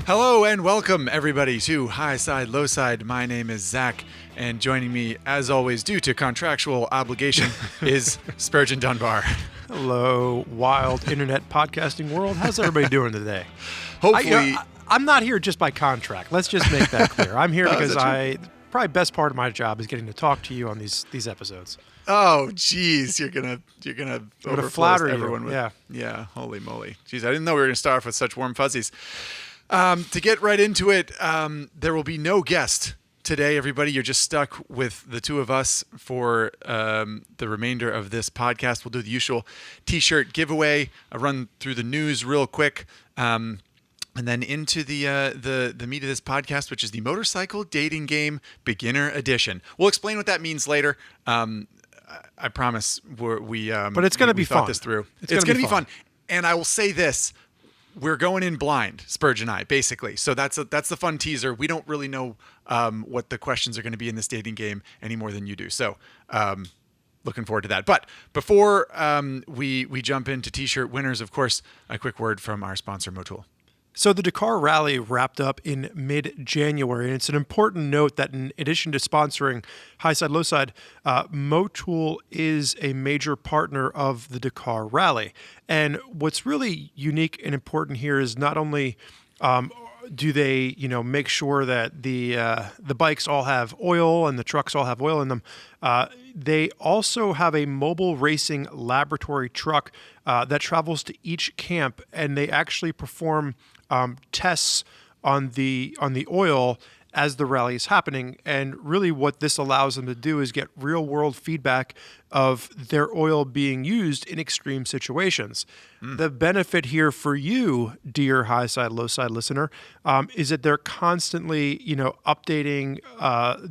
Hello and welcome everybody to High Side, Low Side. My name is Zach, and joining me, as always, due to contractual obligation, is Spurgeon Dunbar. Hello, wild internet podcasting world. How's everybody doing today? Hopefully, I'm not here just by contract. Let's just make that clear. I'm here because probably best part of my job is getting to talk to you on these episodes. Oh, geez, you're gonna flatter everyone you. with yeah. Holy moly, jeez, I didn't know we were gonna start off with such warm fuzzies. To get right into it, there will be no guest today, everybody. You're just stuck with the two of us for the remainder of this podcast. We'll do the usual T-shirt giveaway, a run through the news real quick, and then into the meat of this podcast, which is the Motorcycle Dating Game Beginner Edition. We'll explain what that means later. I promise. But it's going to be fun. Thought this through. It's going to be fun. And I will say this. We're going in blind, Spurge and I, basically. So that's the fun teaser. We don't really know what the questions are going to be in this dating game any more than you do. So looking forward to that. But before we jump into T-shirt winners, of course, a quick word from our sponsor, Motul. So the Dakar Rally wrapped up in mid-January, and it's an important note that in addition to sponsoring High Side, Low Side, Motul is a major partner of the Dakar Rally. And what's really unique and important here is not only do they, make sure that the bikes all have oil and the trucks all have oil in them, they also have a mobile racing laboratory truck that travels to each camp, and they actually perform tests on the oil as the rally is happening. And really what this allows them to do is get real world feedback of their oil being used in extreme situations. The benefit here for you, dear High Side, Low Side listener, is that they're constantly, updating,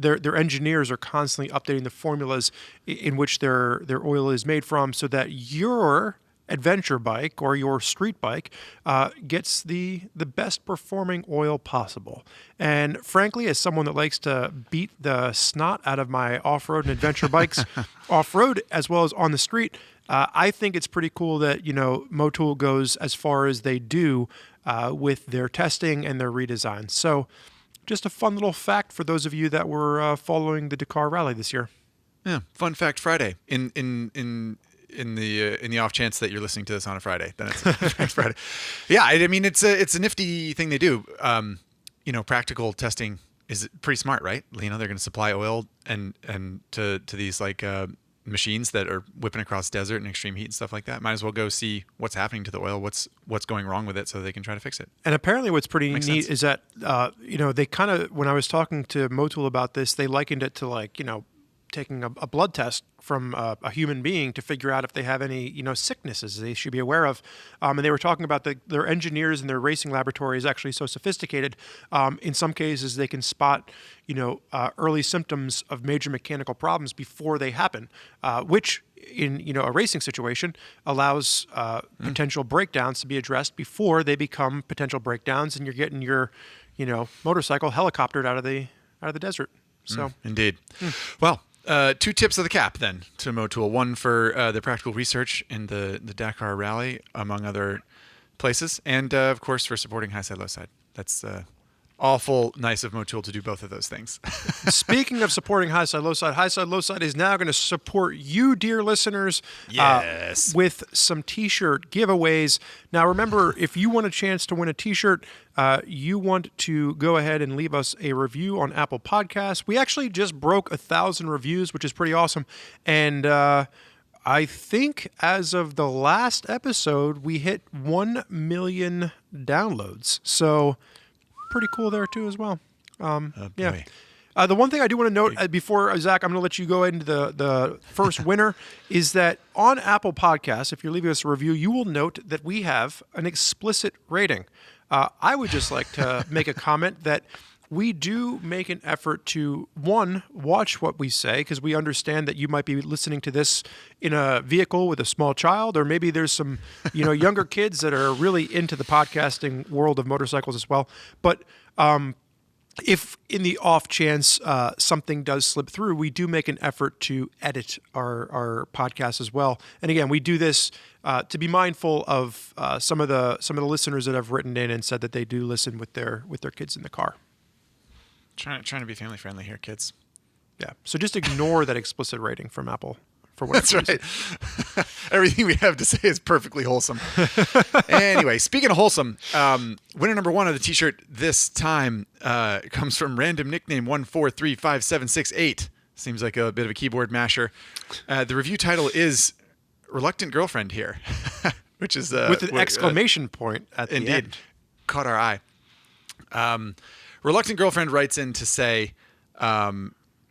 their engineers are constantly updating the formulas in which their oil is made from, so that your adventure bike or your street bike gets the best performing oil possible. And frankly, as someone that likes to beat the snot out of my off-road and adventure bikes off-road as well as on the street, I think it's pretty cool that, Motul goes as far as they do with their testing and their redesign. So just a fun little fact for those of you that were following the Dakar Rally this year. Yeah, fun fact Friday. In the off chance that you're listening to this on a Friday, then it's Friday. Yeah, I mean it's a nifty thing they do. Practical testing is pretty smart, right? They're going to supply oil and to these machines that are whipping across desert and extreme heat and stuff like that. Might as well go see what's happening to the oil, what's going wrong with it, so they can try to fix it. And apparently, what's pretty Makes neat sense. is that they kind of, when I was talking to Motul about this, they likened it to taking a blood test from a human being to figure out if they have any, sicknesses they should be aware of. And they were talking about their engineers and their racing laboratory is actually so sophisticated. In some cases, they can spot, early symptoms of major mechanical problems before they happen, which in, a racing situation allows potential breakdowns to be addressed before they become potential breakdowns and you're getting your, motorcycle helicoptered out of the desert. So Indeed. Well, two tips of the cap then to Motul. One for the practical research in the Dakar Rally, among other places, and of course for supporting High Side, Low Side. That's awful nice of Motul to do both of those things. Speaking of supporting High Side, Low Side is now going to support you, dear listeners, Yes. with some T-shirt giveaways. Now, remember, if you want a chance to win a T-shirt, you want to go ahead and leave us a review on Apple Podcasts. We actually just broke 1,000 reviews, which is pretty awesome. And I think as of the last episode, we hit 1 million downloads. So pretty cool there too as well. Yeah. The one thing I do want to note before, Zach, I'm going to let you go into the first winner, is that on Apple Podcasts, if you're leaving us a review, you will note that we have an explicit rating. I would just like to make a comment that we do make an effort to, one, watch what we say, because we understand that you might be listening to this in a vehicle with a small child, or maybe there's some, younger kids that are really into the podcasting world of motorcycles as well. But if in the off chance something does slip through, we do make an effort to edit our podcast as well. And again, we do this to be mindful of some of the listeners that have written in and said that they do listen with their kids in the car. Trying to be family friendly here, kids. Yeah. So just ignore that explicit rating from Apple. For what That's right. Everything we have to say is perfectly wholesome. Anyway, speaking of wholesome, winner number 1 of the T-shirt this time comes from random nickname 1435768. Seems like a bit of a keyboard masher. The review title is "Reluctant Girlfriend" here, which is with an exclamation point at the end. Caught our eye. Reluctant Girlfriend writes in to say.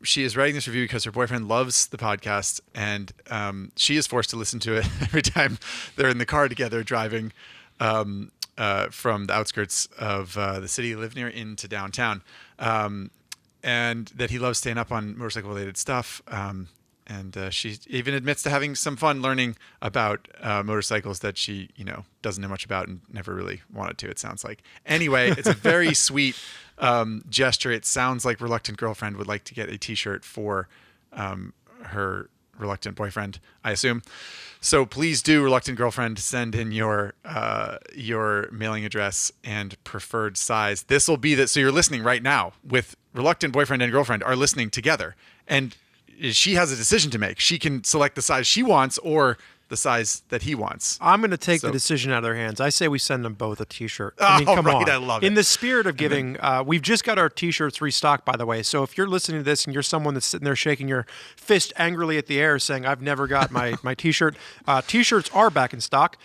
She is writing this review because her boyfriend loves the podcast, and she is forced to listen to it every time they're in the car together driving from the outskirts of the city they live near into downtown, and that he loves staying up on motorcycle-related stuff. And she even admits to having some fun learning about motorcycles that she, doesn't know much about and never really wanted to, it sounds like. Anyway, it's a very sweet gesture. It sounds like Reluctant Girlfriend would like to get a T-shirt for her reluctant boyfriend, I assume. So please do, Reluctant Girlfriend, send in your mailing address and preferred size. This will be so you're listening right now with Reluctant Boyfriend and Girlfriend are listening together, and she has a decision to make. She can select the size she wants or the size that he wants. I'm going to take the decision out of their hands. I say we send them both a T-shirt. I mean, come on. I love it. In the spirit of giving, we've just got our T-shirts restocked, by the way. So if you're listening to this and you're someone that's sitting there shaking your fist angrily at the air saying, I've never got my T-shirt, T-shirts are back in stock.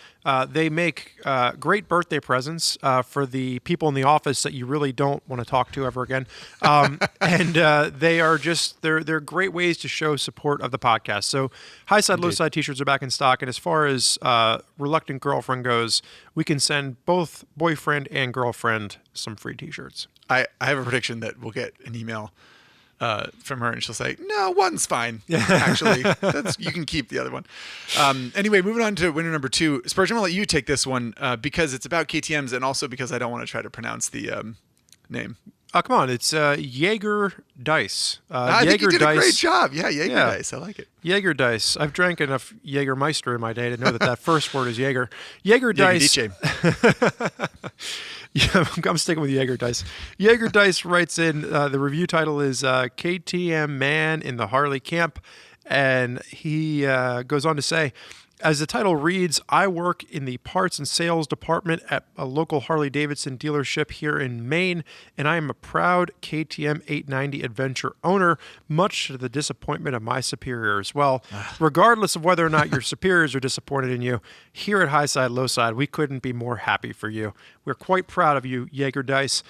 They make great birthday presents for the people in the office that you really don't want to talk to ever again. And they are they're great ways to show support of the podcast. So high side, low side T-shirts are back in stock. And as far as Reluctant Girlfriend goes, we can send both boyfriend and girlfriend some free T-shirts. I have a prediction that we'll get an email from her, and she'll say, "No, one's fine. Actually, you can keep the other one." Anyway, moving on to winner number 2. Spurgeon, I'll let you take this one because it's about KTM's, and also because I don't want to try to pronounce the name. Oh, come on. It's Jaeger Dice. I think you did a great job. Yeah, Jaeger Dice. I like it. Jaeger Dice. I've drank enough Jägermeister in my day to know that first word is Jaeger. Jaeger Dice. Yeah, I'm sticking with Jaeger Dice. Jaeger Dice writes in, the review title is KTM Man in the Harley Camp. And he goes on to say, as the title reads, I work in the parts and sales department at a local Harley-Davidson dealership here in Maine, and I am a proud KTM 890 Adventure owner, much to the disappointment of my superiors. Well, regardless of whether or not your superiors are disappointed in you, here at High Side, Low Side, we couldn't be more happy for you. We're quite proud of you, Jaeger Dice.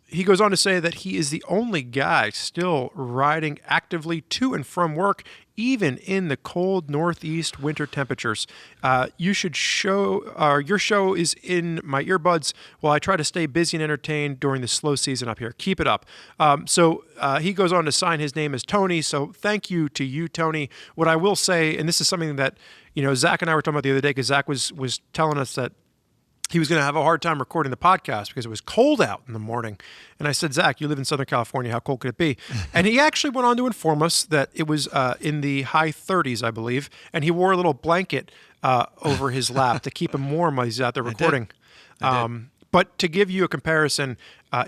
He goes on to say that he is the only guy still riding actively to and from work, even in the cold Northeast winter temperatures. Your show is in my earbuds while I try to stay busy and entertained during the slow season up here. Keep it up. So he goes on to sign his name as Tony. So thank you to you, Tony. What I will say, and this is something that Zach and I were talking about the other day, because Zach was telling us that he was going to have a hard time recording the podcast because it was cold out in the morning. And I said, Zach, you live in Southern California. How cold could it be? And he actually went on to inform us that it was in the high 30s, I believe. And he wore a little blanket over his lap to keep him warm while he's out there recording. I did. But to give you a comparison,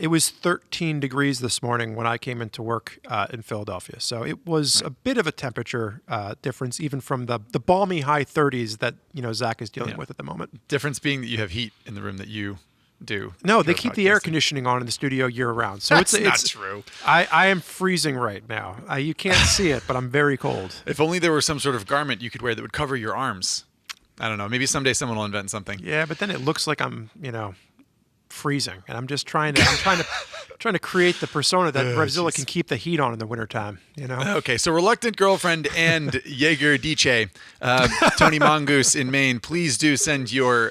it was 13 degrees this morning when I came into work in Philadelphia. So it was a bit of a temperature difference, even from the balmy high 30s that Zach is dealing with at the moment. Difference being that you have heat in the room that you do. No, they keep the air conditioning on in the studio year round. So That's it's not true. I am freezing right now. You can't see it, but I'm very cold. If only there were some sort of garment you could wear that would cover your arms. I don't know. Maybe someday someone will invent something. Yeah, but then it looks like I'm, freezing, and I'm just trying to create the persona that Revzilla can keep the heat on in the wintertime, Okay, so Reluctant Girlfriend and Jaeger Dice, Tony Mongoose in Maine, please do send your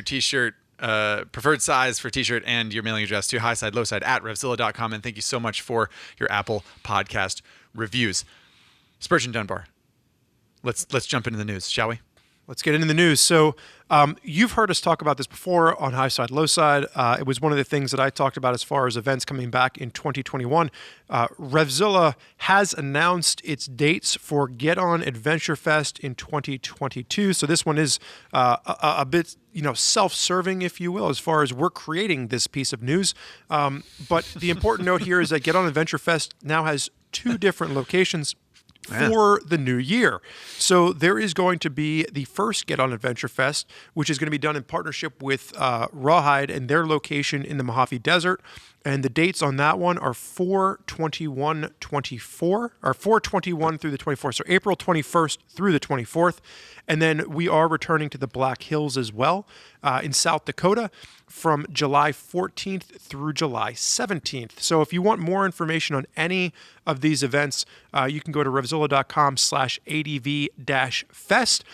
T-shirt, preferred size for T-shirt and your mailing address to highsidelowside@revzilla.com, and thank you so much for your Apple Podcast reviews. Spurgeon Dunbar, let's jump into the news, shall we? Let's get into the news. So you've heard us talk about this before on High Side, Low Side. It was one of the things that I talked about as far as events coming back in 2021. Revzilla has announced its dates for Get On Adventure Fest in 2022. So this one is a bit, self-serving, if you will, as far as we're creating this piece of news. But the important note here is that Get On Adventure Fest now has 2 different locations for the new year. So there is going to be the first Get On Adventure Fest, which is going to be done in partnership with Rawhide and their location in the Mojave Desert. And the dates on that one are 4/21/24, or 4/21 through the 24th. So April 21st through the 24th. And then we are returning to the Black Hills as well in South Dakota from July 14th through July 17th. So if you want more information on any of these events, you can go to revzilla.com/ADV-fest.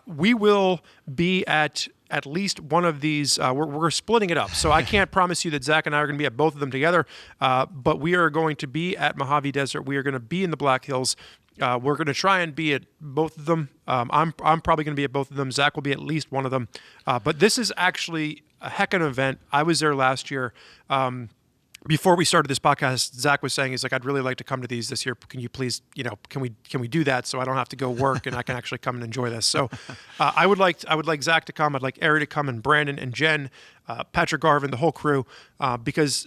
We will be at least one of these. We're splitting it up. So I can't promise you that Zach and I are going to be at both of them together, but we are going to be at Mojave Desert. We are going to be in the Black Hills. We're going to try and be at both of them. I'm probably going to be at both of them. Zach will be at least one of them. But this is actually a heck of an event. I was there last year. Before we started this podcast, Zach was saying, he's like, I'd really like to come to these this year. Can you please, can we do that so I don't have to go work and I can actually come and enjoy this? So I would like Zach to come. I'd like Ari to come, and Brandon and Jen, Patrick Garvin, the whole crew, because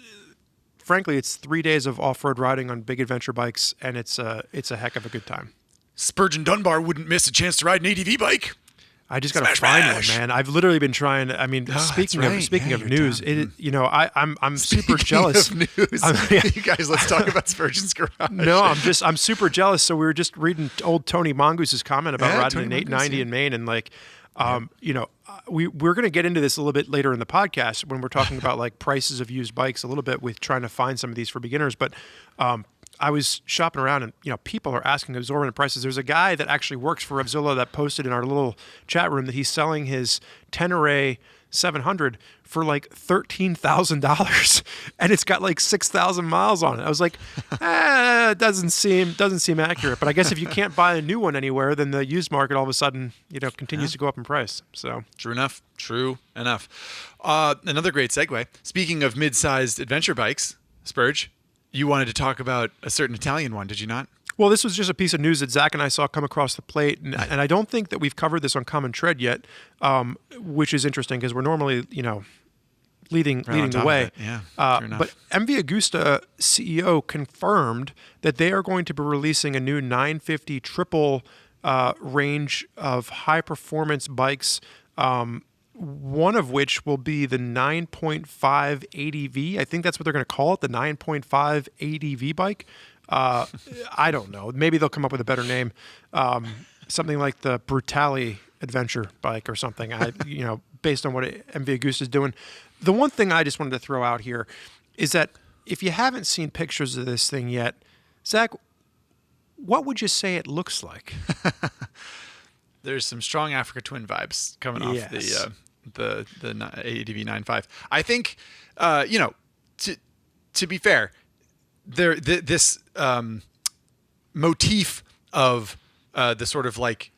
frankly, it's 3 days of off-road riding on big adventure bikes, and it's a heck of a good time. Spurgeon Dunbar wouldn't miss a chance to ride an ADV bike. I just got to find one, man. I've literally been trying. I mean, speaking of news, I'm super jealous. Of news. You guys, let's talk about Spurgeon's garage. No, I'm super jealous. So we were just reading old Tony Mongoose's comment about riding an 890 in Maine, and we're going to get into this a little bit later in the podcast when we're talking about like prices of used bikes a little bit with trying to find some of these for beginners. But I was shopping around, and people are asking exorbitant prices. There's a guy that actually works for Revzilla that posted in our little chat room that he's selling his Tenere 700 for like $13,000, and it's got like 6,000 miles on it. I was like, it doesn't seem accurate. But I guess if you can't buy a new one anywhere, then the used market all of a sudden continues to go up in price. So True enough. Another great segue. Speaking of mid-sized adventure bikes, Spurge, you wanted to talk about a certain Italian one, did you not? Well, this was just a piece of news that Zach and I saw come across the plate, and I don't think that we've covered this on Common Tread yet, which is interesting because we're normally, leading the way. Yeah, but MV Agusta CEO confirmed that they are going to be releasing a new 950 triple range of high-performance bikes, one of which will be the 9.5 ADV. I think that's what they're going to call it, the 9.5 ADV bike. I don't know. Maybe they'll come up with a better name. Something like the Brutali adventure bike or something, based on what MV Agusta is doing. The one thing I just wanted to throw out here is that if you haven't seen pictures of this thing yet, Zach, what would you say it looks like? There's some strong Africa Twin vibes coming off the ADV 9.5. I think, to be fair, this motif of the sort of like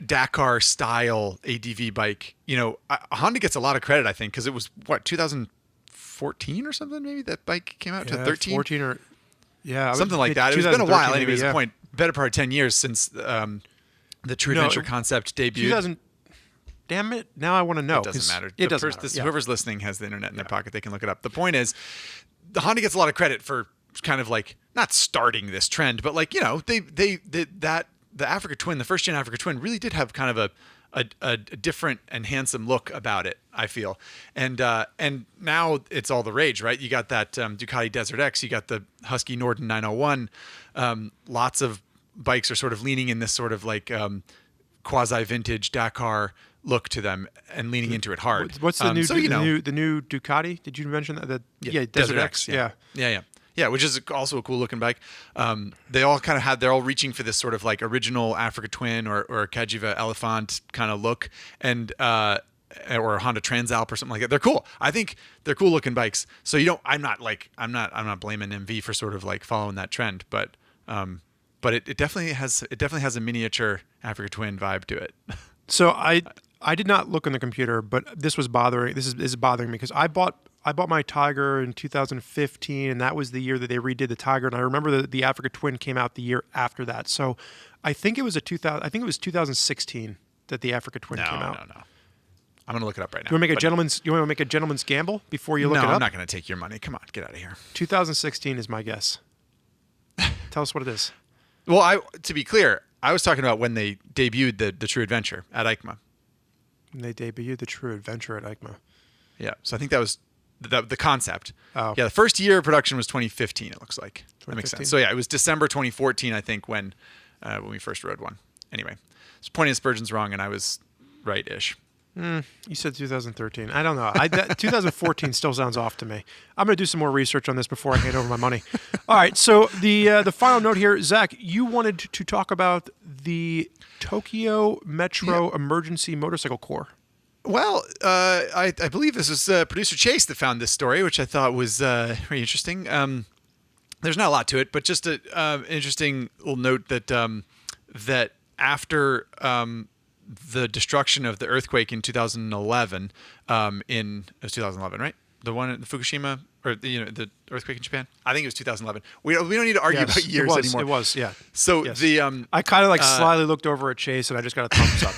Dakar style ADV bike, Honda gets a lot of credit, I think, because it was 2014 or something, maybe that bike came out to 13, 14 or something like that. It's been a while. Anyways, the point, better part of 10 years since the True Adventure concept debuted. Damn it! Now I want to know. It doesn't matter. It doesn't matter. Whoever's listening has the internet in their pocket; they can look it up. The point is, the Honda gets a lot of credit for kind of like not starting this trend, but like the Africa Twin, the first gen Africa Twin, really did have kind of a different and handsome look about it, I feel, and now it's all the rage, right? You got that Ducati Desert X, you got the Husky Norden 901. Lots of bikes are sort of leaning in this sort of like quasi vintage Dakar look to them and leaning into it hard. What's the new the new Ducati? Did you mention that? Desert X. Yeah, which is also a cool looking bike. They all kind of they're all reaching for this sort of like original Africa Twin or Cagiva Elephant kind of look, and or Honda Transalp or something like that. They're cool. I think they're cool looking bikes. So I'm not blaming MV for sort of like following that trend, but it definitely has a miniature Africa Twin vibe to it. So I did not look on the computer, but this was bothering. This is bothering me because I bought my Tiger in 2015, and that was the year that they redid the Tiger. And I remember that the Africa Twin came out the year after that. So I think it was 2016 that the Africa Twin came out. No. I'm gonna look it up right now. You want to make a gentleman's gamble before you look it up? No, I'm not gonna take your money. Come on, get out of here. 2016 is my guess. Tell us what it is. Well, to be clear, I was talking about when they debuted the True Adventure at EICMA. When they debuted the True Adventure at EICMA. Yeah, so I think that was the concept. Oh. Yeah, the first year of production was 2015. It looks like that makes 2015. sense. So yeah, it was December 2014, I think, when we first rode one. Anyway, so Pointy and Spurgeon's wrong, and I was right-ish. You said 2013. I don't know. 2014 still sounds off to me. I'm going to do some more research on this before I hand over my money. All right. So the final note here, Zach, you wanted to talk about the Tokyo Metro Emergency Motorcycle Corps. Well, I believe this was producer Chase that found this story, which I thought was very interesting. There's not a lot to it, but just an interesting little note that that after the destruction of the earthquake in 2011, it was 2011, right? The one in Fukushima, or the earthquake in Japan. I think it was 2011. We don't need to argue about years anymore. It was, yeah. So yes. I kind of slyly looked over at Chase, and I just got a thumbs up.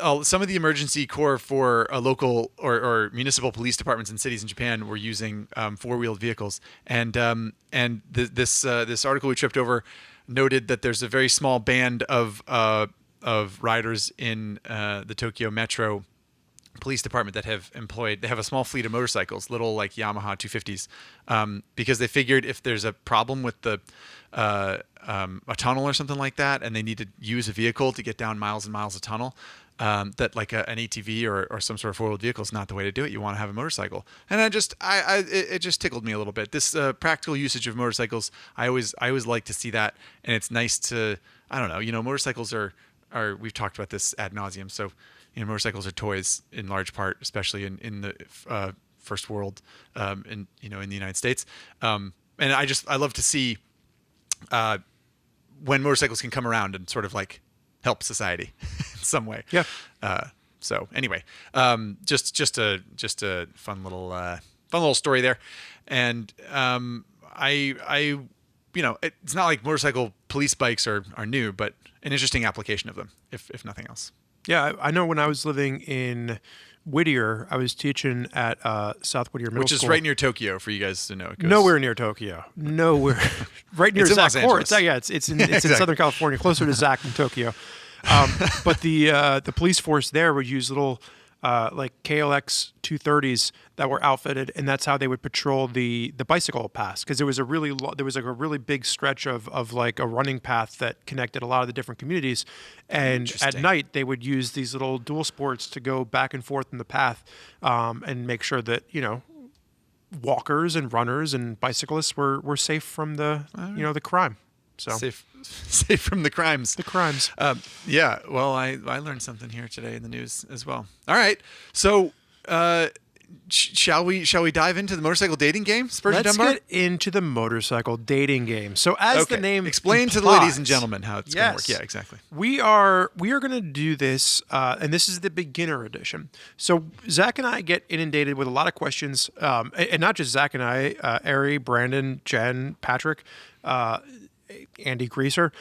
So. Some of the emergency corps for local or municipal police departments in cities in Japan were using four-wheeled vehicles, and this article we tripped over noted that there's a very small band of riders in the Tokyo Metro Police Department that they have a small fleet of motorcycles, little like Yamaha 250s, because they figured if there's a problem with a tunnel or something like that, and they need to use a vehicle to get down miles and miles of tunnel, that like an ATV or some sort of four-wheeled vehicle is not the way to do it. You want to have a motorcycle, and it just tickled me a little bit. This practical usage of motorcycles, I always like to see that, and it's nice to, I don't know, motorcycles are we've talked about this ad nauseum. So motorcycles are toys in large part, especially in the first world, in the United States, and I love to see when motorcycles can come around and sort of like help society in some way. Yeah. So anyway, just a fun little story there, and it's not like motorcycle police bikes are new, but an interesting application of them, if nothing else. Yeah, I know when I was living in Whittier, I was teaching at South Whittier Middle School. Which is right near Tokyo, for you guys to know. Nowhere near Tokyo. Nowhere. Right near Zack. It's in Southern California, closer to Zack than Tokyo. But the police force there would use little like KLX 230s that were outfitted, and that's how they would patrol the bicycle paths, because there was a really big stretch of like a running path that connected a lot of the different communities, and at night they would use these little dual sports to go back and forth in the path, and make sure that walkers and runners and bicyclists were safe from the the crime. So safe from the crimes. The crimes. Yeah. Well, I learned something here today in the news as well. All right. So, shall we dive into the motorcycle dating game, Spurgeon Let's Dunbar? get into the motorcycle dating game. So, as the name explain to the ladies and gentlemen how it's going to work. Yeah, exactly. We are going to do this, and this is the beginner edition. So, Zach and I get inundated with a lot of questions, and not just Zach and I, Ari, Brandon, Jen, Patrick, Andy Greaser.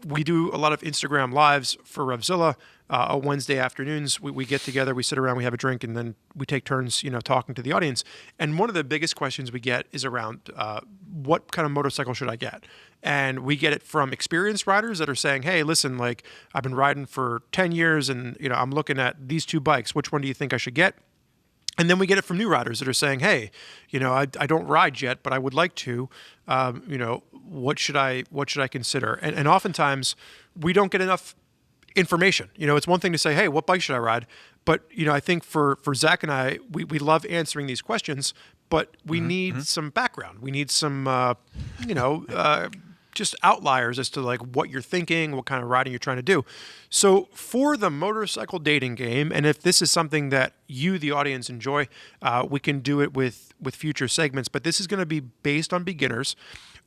We do a lot of Instagram lives for Revzilla. On Wednesday afternoons, we get together, we sit around, we have a drink, and then we take turns, talking to the audience. And one of the biggest questions we get is around what kind of motorcycle should I get? And we get it from experienced riders that are saying, hey, listen, like I've been riding for 10 years and, I'm looking at these two bikes. Which one do you think I should get? And then we get it from new riders that are saying, hey, I don't ride yet, but I would like to, what should I consider? And oftentimes we don't get enough information. It's one thing to say, hey, what bike should I ride? But, I think for Zach and I, we love answering these questions, but we need some background. We need some, just outliers as to like what you're thinking, what kind of riding you're trying to do. So for the motorcycle dating game, and if this is something that you, the audience, enjoy, we can do it with future segments, but this is going to be based on beginners.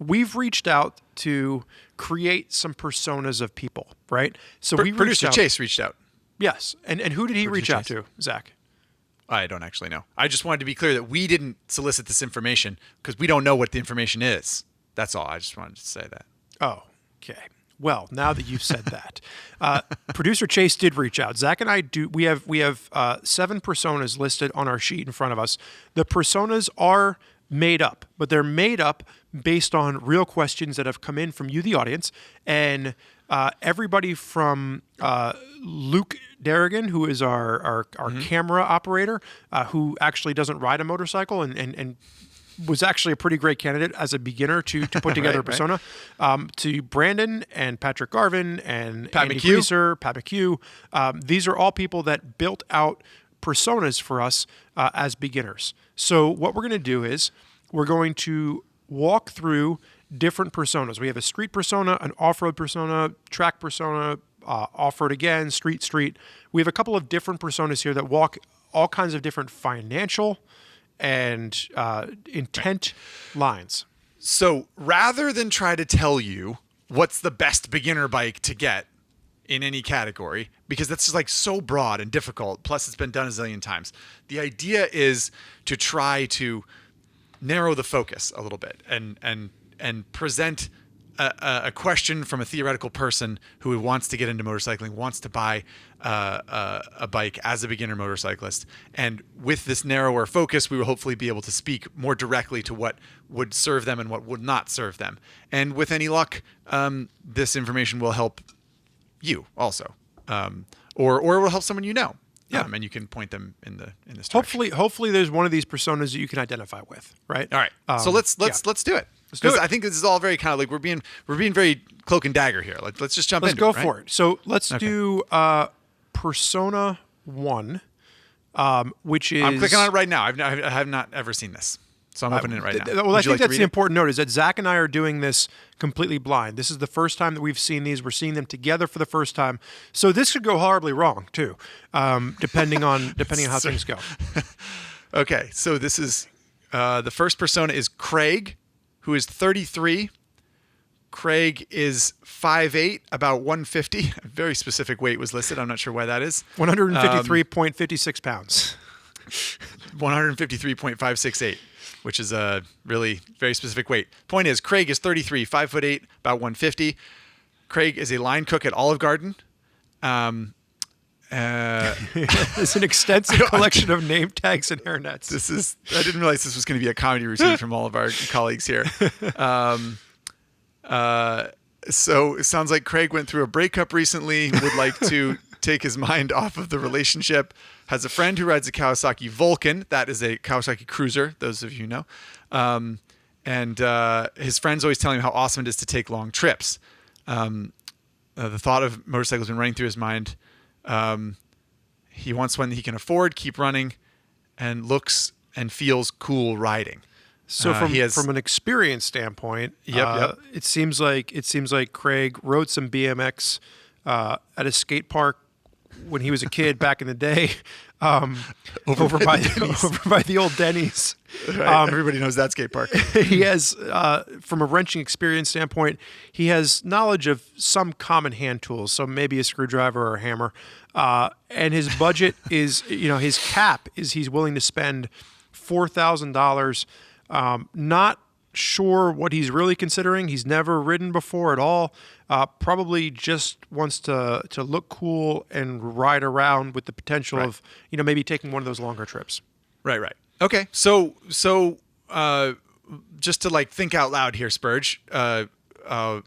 we've reached out to create some personas of people, right? So we Producer reached out, Chase reached out. Yes. And who did he reach out Chase. to, Zach? I don't actually know. I just wanted to be clear that we didn't solicit this information because we don't know what the information is. That's all. I just wanted to say that. Oh, okay. Well, now that you've said that, producer Chase did reach out. Zach and I do. We have 7 personas listed on our sheet in front of us. The personas are made up, but they're made up based on real questions that have come in from you, the audience, and everybody from Luke Darrigan, who is our camera operator, who actually doesn't ride a motorcycle and was actually a pretty great candidate as a beginner to put together a persona, to Brandon and Patrick Garvin and Pat Andy McHugh. Greaser, Pat McHugh. These are all people that built out personas for us as beginners. So what we're going to do is we're going to walk through different personas. We have a street persona, an off-road persona, track persona, off-road again, street. We have a couple of different personas here that walk all kinds of different financial and intent lines. So rather than try to tell you what's the best beginner bike to get in any category, because that's just like so broad and difficult, plus it's been done a zillion times, the idea is to try to narrow the focus a little bit and present a question from a theoretical person who wants to get into motorcycling, wants to buy a bike as a beginner motorcyclist. And with this narrower focus, we will hopefully be able to speak more directly to what would serve them and what would not serve them. And with any luck, this information will help you also, or it will help someone you know. Yeah. And you can point them in this direction. Hopefully there's one of these personas that you can identify with, right? All right. So let's do it. Because I think this is all very kind of like we're being very cloak and dagger here. Let's just jump Let's into go it. Right? for it. So let's do Persona 1, which is... I'm clicking on it right now. I have not ever seen this. So I'm opening it right now. Well, I think that's the it? important note is that Zach and I are doing this completely blind. This is the first time that we've seen these. We're seeing them together for the first time. So this could go horribly wrong too, depending on how things go. Okay, so this is the first persona is Craig, who is 33. Craig is 5'8", about 150. A very specific weight was listed. I'm not sure why that is. 153.56 pounds. 153.568, which is a really very specific weight. Point is, Craig is 33, 5'8", about 150. Craig is a line cook at Olive Garden. It's an extensive collection of name tags and hairnets. I didn't realize this was going to be a comedy routine from all of our colleagues here. So it sounds like Craig went through a breakup recently, would like to take his mind off of the relationship, has a friend who rides a Kawasaki Vulcan. That is a Kawasaki Cruiser, those of you know. And his friend's always telling him how awesome it is to take long trips. The thought of motorcycles been running through his mind. He wants one that he can afford, keep running, and looks and feels cool riding. So from an experience standpoint, it seems like Craig rode some BMX at a skate park when he was a kid back in the day, over by the old Denny's. Right. Everybody knows that skate park. He has, from a wrenching experience standpoint, he has knowledge of some common hand tools, so maybe a screwdriver or a hammer. And his budget is, his cap is he's willing to spend $4,000. Not sure what he's really considering. He's never ridden before at all. Probably just wants to look cool and ride around with the potential of, maybe taking one of those longer trips. Right. Okay. So just to like think out loud here, Spurge, I'm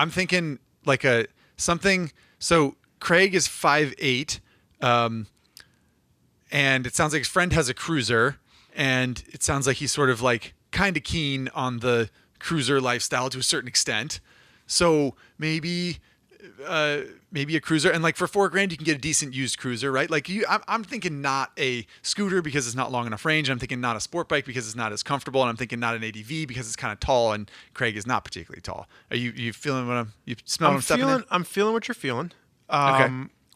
thinking like something. So Craig is 5'8", and it sounds like his friend has a Cruiser, and it sounds like he's sort of like kind of keen on the cruiser lifestyle to a certain extent. So maybe a Cruiser, and like for $4,000 you can get a decent used Cruiser, right? Like I'm thinking not a scooter because it's not long enough range. I'm thinking not a sport bike because it's not as comfortable, and I'm thinking not an ADV because it's kind of tall, and Craig is not particularly tall. Are you feeling you smell what I'm stepping in? I'm feeling what you're feeling. Okay.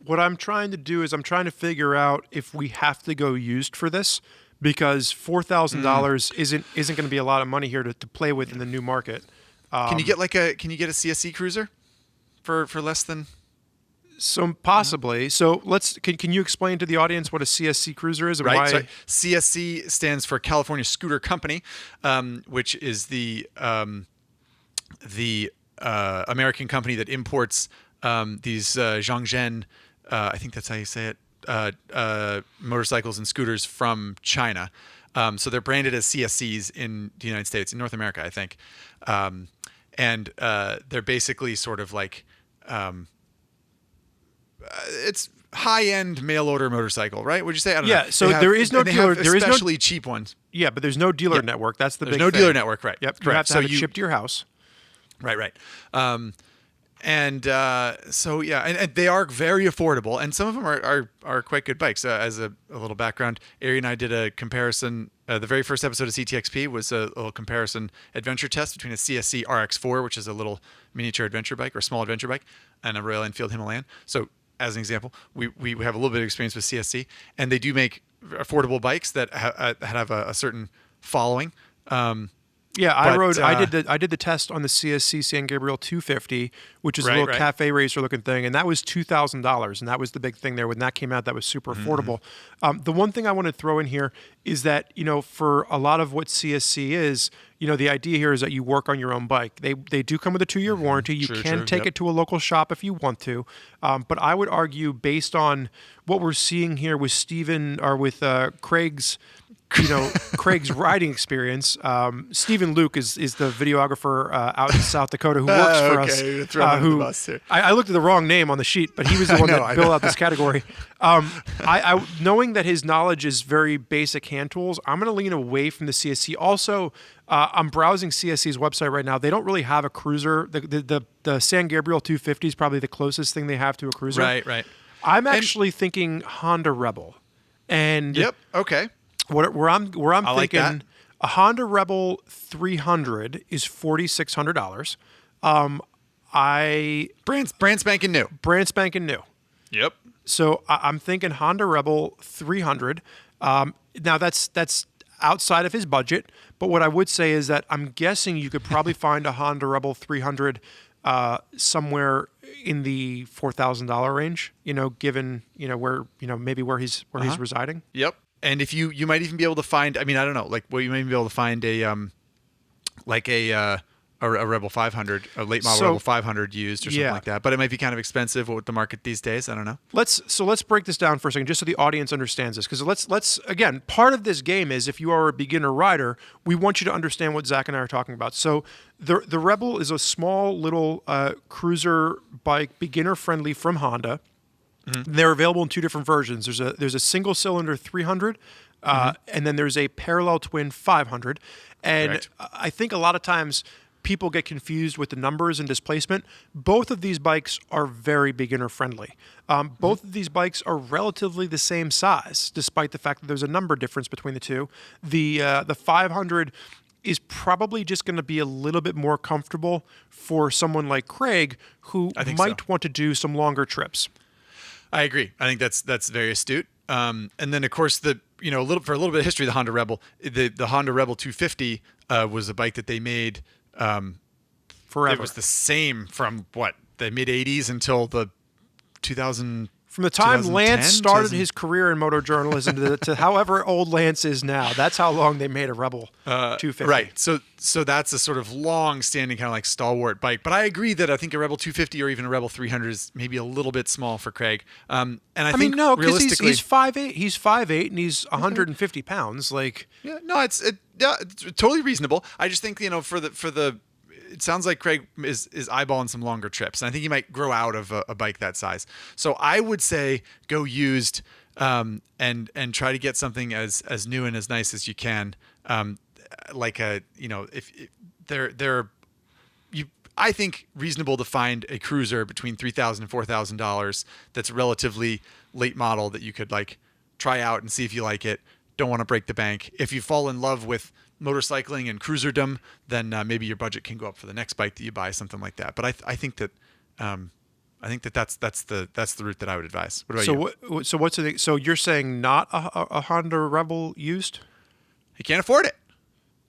What I'm trying to do is I'm trying to figure out if we have to go used for this, because $4,000 isn't going to be a lot of money here to play with in the new market. Can you get a Csc Cruiser for less than? So possibly. So can you explain to the audience what a CSC Cruiser is and Right. why? So CSC stands for California Scooter Company, which is the American company that imports these Zhongzhen, I think that's how you say it, motorcycles and scooters from China. So they're branded as CSCs in the United States, in North America, I think. And they're basically sort of like, it's high-end mail-order motorcycle, right? Would you say? I don't know. Yeah, so there is no dealer. There is especially cheap ones. Yeah, but there's no dealer network. That's the There's big no thing. dealer network, right? Yep. You Correct. have to have it shipped to your house. Right. So yeah, and they are very affordable, and some of them are quite good bikes. As a little background, Ari and I did a comparison. The very first episode of CTXP was a little comparison adventure test between a CSC RX4, which is a little miniature adventure bike or small adventure bike, and a Royal Enfield Himalayan. So as an example, we have a little bit of experience with CSC, and they do make affordable bikes that have a certain following. Yeah, I did the test on the CSC San Gabriel 250, which is a little cafe racer looking thing, and that was $2,000, and that was the big thing there. When that came out, that was super affordable. The one thing I want to throw in here is that, for a lot of what CSC is, the idea here is that you work on your own bike. They do come with a 2-year warranty. You can take it to a local shop if you want to, but I would argue, based on what we're seeing here with Craig's Craig's riding experience. Stephen Luke is the videographer out in South Dakota who works for us. I looked at the wrong name on the sheet, but he was the one that built out this category. Knowing that his knowledge is very basic hand tools, I'm going to lean away from the CSC. Also, I'm browsing CSC's website right now. They don't really have a cruiser. The San Gabriel 250 is probably the closest thing they have to a cruiser. Right. I'm actually thinking Honda Rebel. And okay. Where I'm thinking like a Honda Rebel 300 is $4,600. Brand spanking new. Brand spanking new. Yep. So I'm thinking Honda Rebel 300. Now that's outside of his budget, but what I would say is that I'm guessing you could probably find a Honda Rebel 300 somewhere in the $4,000 range. Given where he's residing. Yep. And if you might even be able to find, I don't know, you might even be able to find a Rebel 500, a late model Rebel 500 used or something like that. But it might be kind of expensive with the market these days. I don't know. Let's break this down for a second, just so the audience understands this. Because let's again, part of this game is, if you are a beginner rider, we want you to understand what Zach and I are talking about. So the Rebel is a small little cruiser bike, beginner friendly, from Honda. Mm-hmm. They're available in two different versions. There's a single cylinder 300, and then there's a parallel twin 500. And Correct. I think a lot of times people get confused with the numbers and displacement. Both of these bikes are very beginner friendly. Both of these bikes are relatively the same size, despite the fact that there's a number difference between the two. The 500 is probably just going to be a little bit more comfortable for someone like Craig, who might want to do some longer trips. I agree. I think that's very astute. And then, of course, for a little bit of history, the Honda Rebel, the Honda Rebel 250 was a bike that they made forever. It was the same from the mid 80s until the 2000. From the time Lance started his career in motor journalism to however old Lance is now, that's how long they made a Rebel 250. Right. So that's a sort of long-standing kind of like stalwart bike. But I agree that I think a Rebel 250 or even a Rebel 300 is maybe a little bit small for Craig. And I think no, because realistically, he's 5'8", he's 5'8", and he's 150 pounds. It's totally reasonable. I just think for the. It sounds like Craig is eyeballing some longer trips, and I think he might grow out of a bike that size. So I would say go used, and try to get something as new and as nice as you can. I think reasonable to find a cruiser between $3,000 and $4,000 that's relatively late model that you could try out and see if you like it. Don't want to break the bank. If you fall in love with motorcycling and cruiserdom, then maybe your budget can go up for the next bike that you buy, something like that. But I think that that's the route that I would advise. What about you? So what's the thing? So you're saying not a Honda Rebel used? He can't afford it.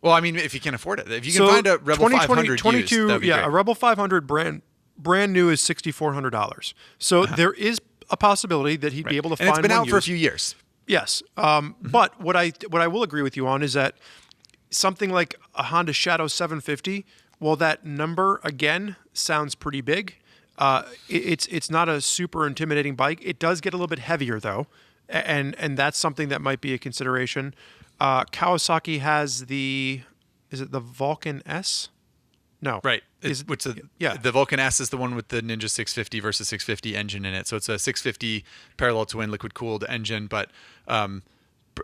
Well, I mean, if you can afford it, if you can find a Rebel 500 used, that'd be great. A Rebel 500 brand new is $6,400. So there is a possibility that he'd be able to find one. And it's been out used. for a few years. Yes, but what I will agree with you on is that something like a Honda Shadow 750, well, that number again sounds pretty big. It's not a super intimidating bike. It does get a little bit heavier though, and that's something that might be a consideration. Kawasaki has is it the Vulcan S? No. Right. The Vulcan S is the one with the Ninja 650 versus 650 engine in it. So it's a 650 parallel twin liquid cooled engine, but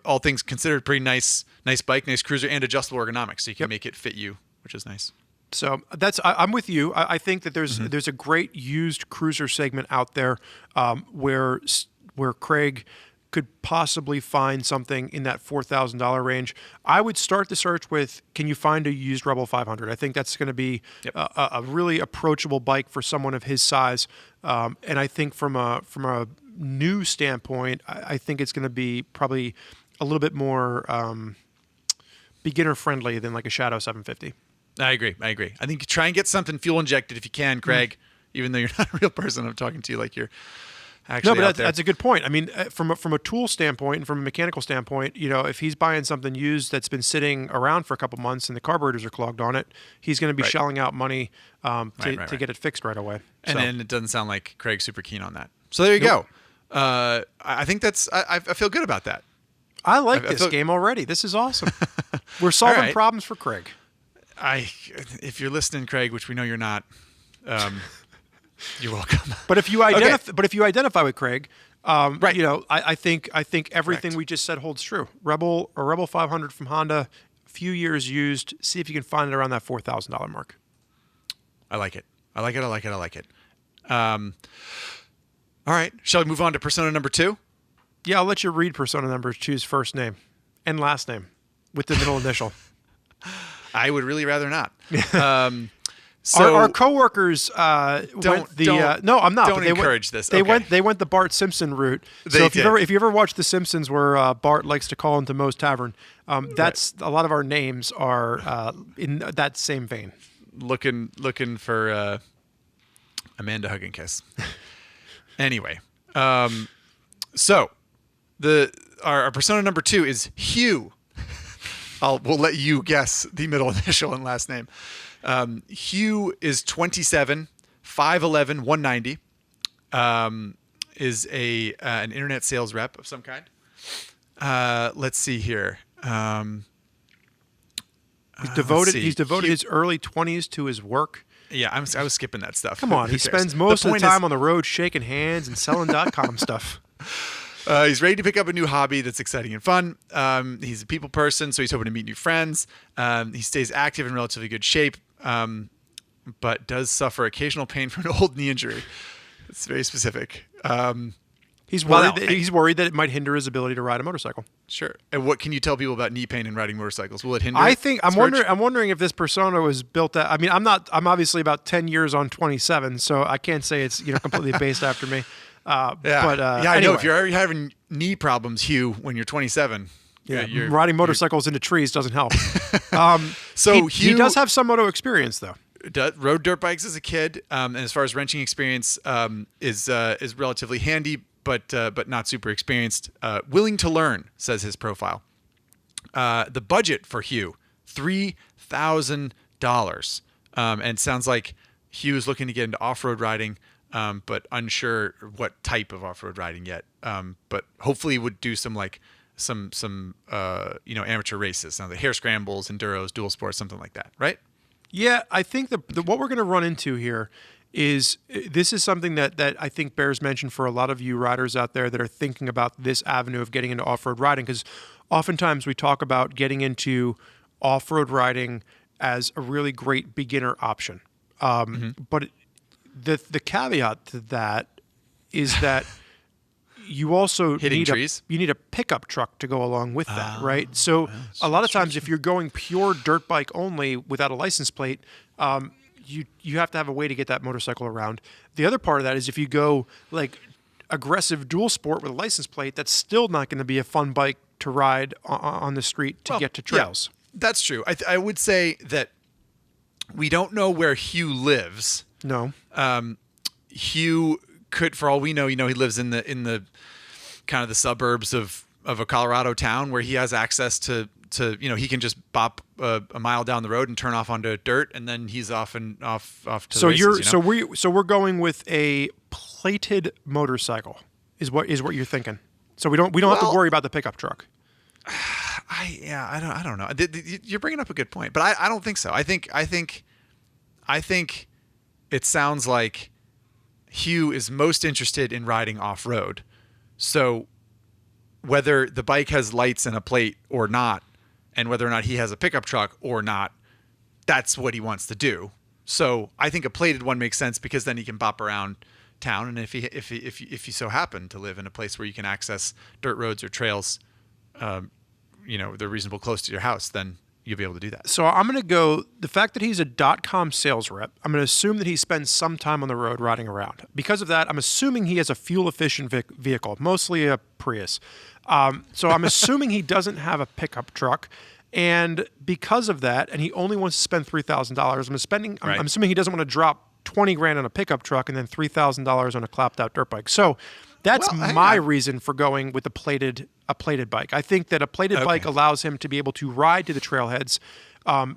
all things considered, pretty nice bike, nice cruiser, and adjustable ergonomics. So you can make it fit you, which is nice. So I'm with you. I think that there's a great used cruiser segment out there where Craig could possibly find something in that $4,000 range. I would start the search with, can you find a used Rebel 500? I think that's going to be a really approachable bike for someone of his size. And I think from a new standpoint, I think it's going to be probably a little bit more beginner friendly than like a Shadow 750. I agree. I think try and get something fuel injected if you can, Craig, even though you're not a real person. I'm talking to you like you're actually out there. That's a good point. I mean, from a tool standpoint and from a mechanical standpoint, if he's buying something used that's been sitting around for a couple months and the carburetors are clogged on it, he's going to be shelling out money to get it fixed right away. And then it doesn't sound like Craig's super keen on that. So there you go. I think I feel good about that. I like this game already. This is awesome. We're solving problems for Craig. If you're listening, Craig, which we know you're not, you're welcome. But if you identify with Craig, I think everything we just said holds true. Rebel 500 from Honda, a few years used. See if you can find it around that $4,000 mark. I like it. All right, shall we move on to persona number 2? Yeah, I'll let you read persona number 2's first name and last name with the middle initial. I would really rather not. So our coworkers no, I'm not. Don't encourage this. They went the Bart Simpson route. So if you ever watch The Simpsons, where Bart likes to call into Moe's Tavern, that's a lot of our names are in that same vein. Looking for Amanda Hug and Kiss. Anyway, so our persona number 2 is Hugh. We'll let you guess the middle initial and last name. Hugh is 27, 5'11", 190. Is an internet sales rep of some kind. Let's see here. He's devoted his early 20s to his work. Yeah, I was skipping that stuff. Come on, he spends most of the time on the road shaking hands and selling .com stuff. He's ready to pick up a new hobby that's exciting and fun. He's a people person, so he's hoping to meet new friends. He stays active in relatively good shape, but does suffer occasional pain from an old knee injury. It's very specific. He's worried that it might hinder his ability to ride a motorcycle. Sure. And what can you tell people about knee pain and riding motorcycles? Will it hinder? I'm wondering if this persona was built. I mean, I'm obviously about 10 years on 27, so I can't say it's completely based after me. I anyway. know if you're already having knee problems, Hugh, when you're 27. Yeah, riding motorcycles into trees doesn't help. So he does have some moto experience, though. Rode dirt bikes as a kid, and as far as wrenching experience, is relatively handy, but not super experienced. Willing to learn, says his profile. The budget for Hugh, $3,000, and sounds like Hugh is looking to get into off-road riding. But unsure what type of off-road riding yet. But hopefully would do some amateur races, the hare scrambles, enduros, dual sports, something like that, right? Yeah, I think what we're going to run into here is this is something that I think bears mention for a lot of you riders out there that are thinking about this avenue of getting into off-road riding, because oftentimes we talk about getting into off-road riding as a really great beginner option. But the caveat to that is that you also need a pickup truck to go along with that, right? So a lot of times if you're going pure dirt bike only without a license plate, you have to have a way to get that motorcycle around. The other part of that is if you go like aggressive dual sport with a license plate, that's still not going to be a fun bike to ride on the street to get to trails. That's true. I would say that we don't know where Hugh lives. No. Hugh could, for all we know, he lives in the kind of the suburbs of a Colorado town where he has access to he can just bop a mile down the road and turn off onto dirt, and then he's off to the races, So we're going with a plated motorcycle is what you're thinking. So we don't have to worry about the pickup truck. I don't know. You're bringing up a good point, but I don't think so. I think it sounds like Hugh is most interested in riding off road. So whether the bike has lights and a plate or not, and whether or not he has a pickup truck or not, that's what he wants to do. So I think a plated one makes sense because then he can bop around town, and if you so happen to live in a place where you can access dirt roads or trails, they're reasonable close to your house, then you'll be able to do that. So I'm going to go, the fact that he's a .com sales rep, I'm going to assume that he spends some time on the road riding around. Because of that, I'm assuming he has a fuel-efficient vehicle, mostly a Prius. So I'm assuming he doesn't have a pickup truck. And because of that, and he only wants to spend $3,000, I'm assuming he doesn't want to drop $20,000 on a pickup truck and then $3,000 on a clapped-out dirt bike. So that's my reason for going with a plated bike. I think that a plated bike allows him to be able to ride to the trailheads.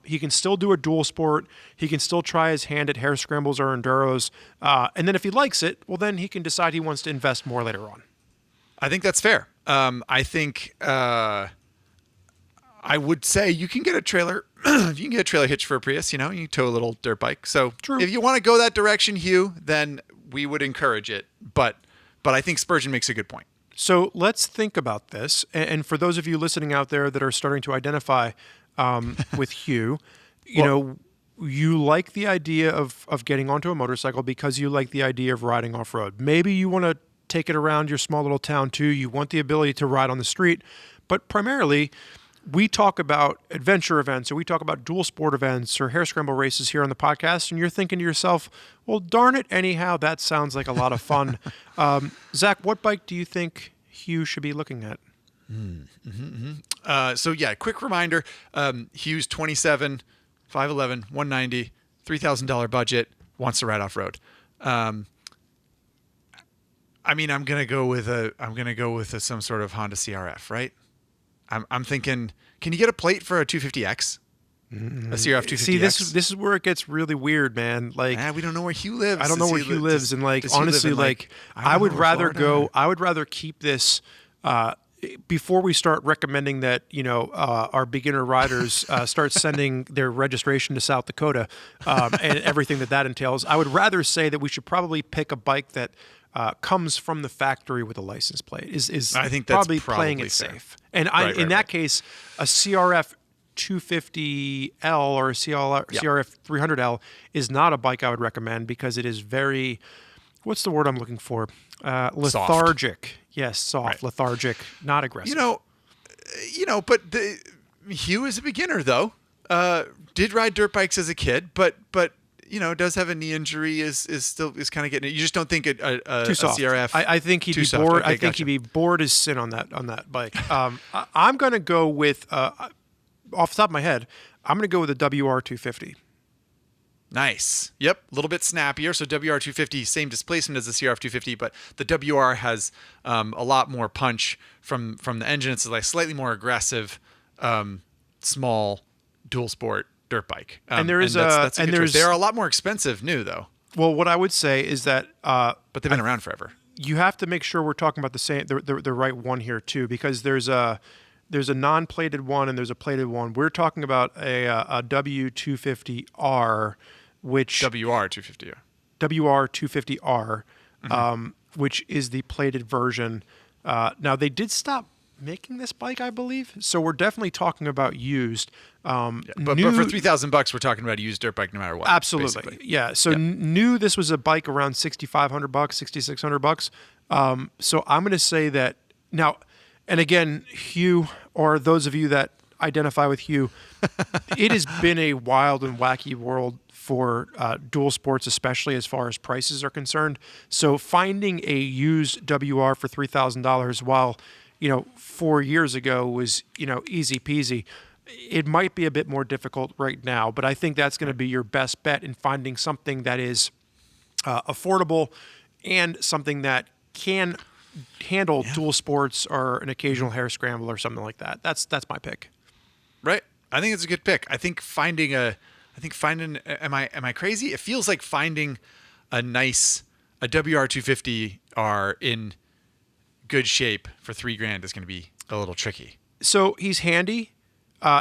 He can still do a dual sport. He can still try his hand at hare scrambles or enduros. And then if he likes it, well, then he can decide he wants to invest more later on. I think that's fair. I think I would say you can get a trailer. You can get a trailer hitch for a Prius. You can tow a little dirt bike. So True. If you want to go that direction, Hugh, then we would encourage it. But I think Spurgeon makes a good point. So let's think about this. And for those of you listening out there that are starting to identify with Hugh, you like the idea of getting onto a motorcycle because you like the idea of riding off-road. Maybe you want to take it around your small little town too. You want the ability to ride on the street. But primarily, we talk about adventure events, or we talk about dual sport events or hare scramble races here on the podcast, and you're thinking to yourself, well, darn it, anyhow, that sounds like a lot of fun. Zach, what bike do you think Hugh should be looking at? Quick reminder, Hugh's 27, 5'11", 190, $3,000 budget, wants to ride off-road. I'm gonna go with some sort of Honda CRF, right? I'm thinking, can you get a plate for a 250X? A CRF 250X? See, this is where it gets really weird, man. Like, we don't know where Hugh lives. I don't know where Hugh lives, and honestly, I would rather keep this. Before we start recommending that, our beginner riders start sending their registration to South Dakota and everything that entails, I would rather say that we should probably pick a bike that comes from the factory with a license plate. I think that's probably playing it fair. safe. And in that case, a CRF 250L or a CRF 300L is not a bike I would recommend because it is very, what's the word I'm looking for? Lethargic. Soft. Yes, soft, right. Lethargic, not aggressive. But Hugh is a beginner though. Did ride dirt bikes as a kid, but does have a knee injury. Is kind of getting it. You just don't think a CRF. I think he'd be bored. Okay, I think he'd be bored as sin on that bike. I'm going to go with off the top of my head. I'm going to go with a WR250. Nice. Yep. A little bit snappier. So WR250, same displacement as the CRF250, but the WR has a lot more punch from the engine. It's like slightly more aggressive, small dual sport dirt bike. They're a lot more expensive new though. Well, what I would say is that, but they've been around forever. You have to make sure we're talking about the right one here too, because there's a non-plated one and there's a plated one. We're talking about a W250R, which WR250R. WR250R, which is the plated version. Now they did stop making this bike, I believe. So we're definitely talking about used. But for $3,000, we're talking about a used dirt bike no matter what. Absolutely. Basically. Yeah. So new, this was a bike around $6,500, $6,600. So I'm going to say that now, and again, Hugh, or those of you that identify with Hugh, it has been a wild and wacky world for dual sports, especially as far as prices are concerned. So finding a used WR for $3,000 while 4 years ago was, easy peasy. it might be a bit more difficult right now, but I think that's going to be your best bet in finding something that is affordable and something that can handle dual sports or an occasional hair scramble or something like that. That's my pick. Right. I think it's a good pick. I think finding am I crazy? It feels like finding a WR250R in good shape for $3,000 is going to be a little tricky. So he's handy.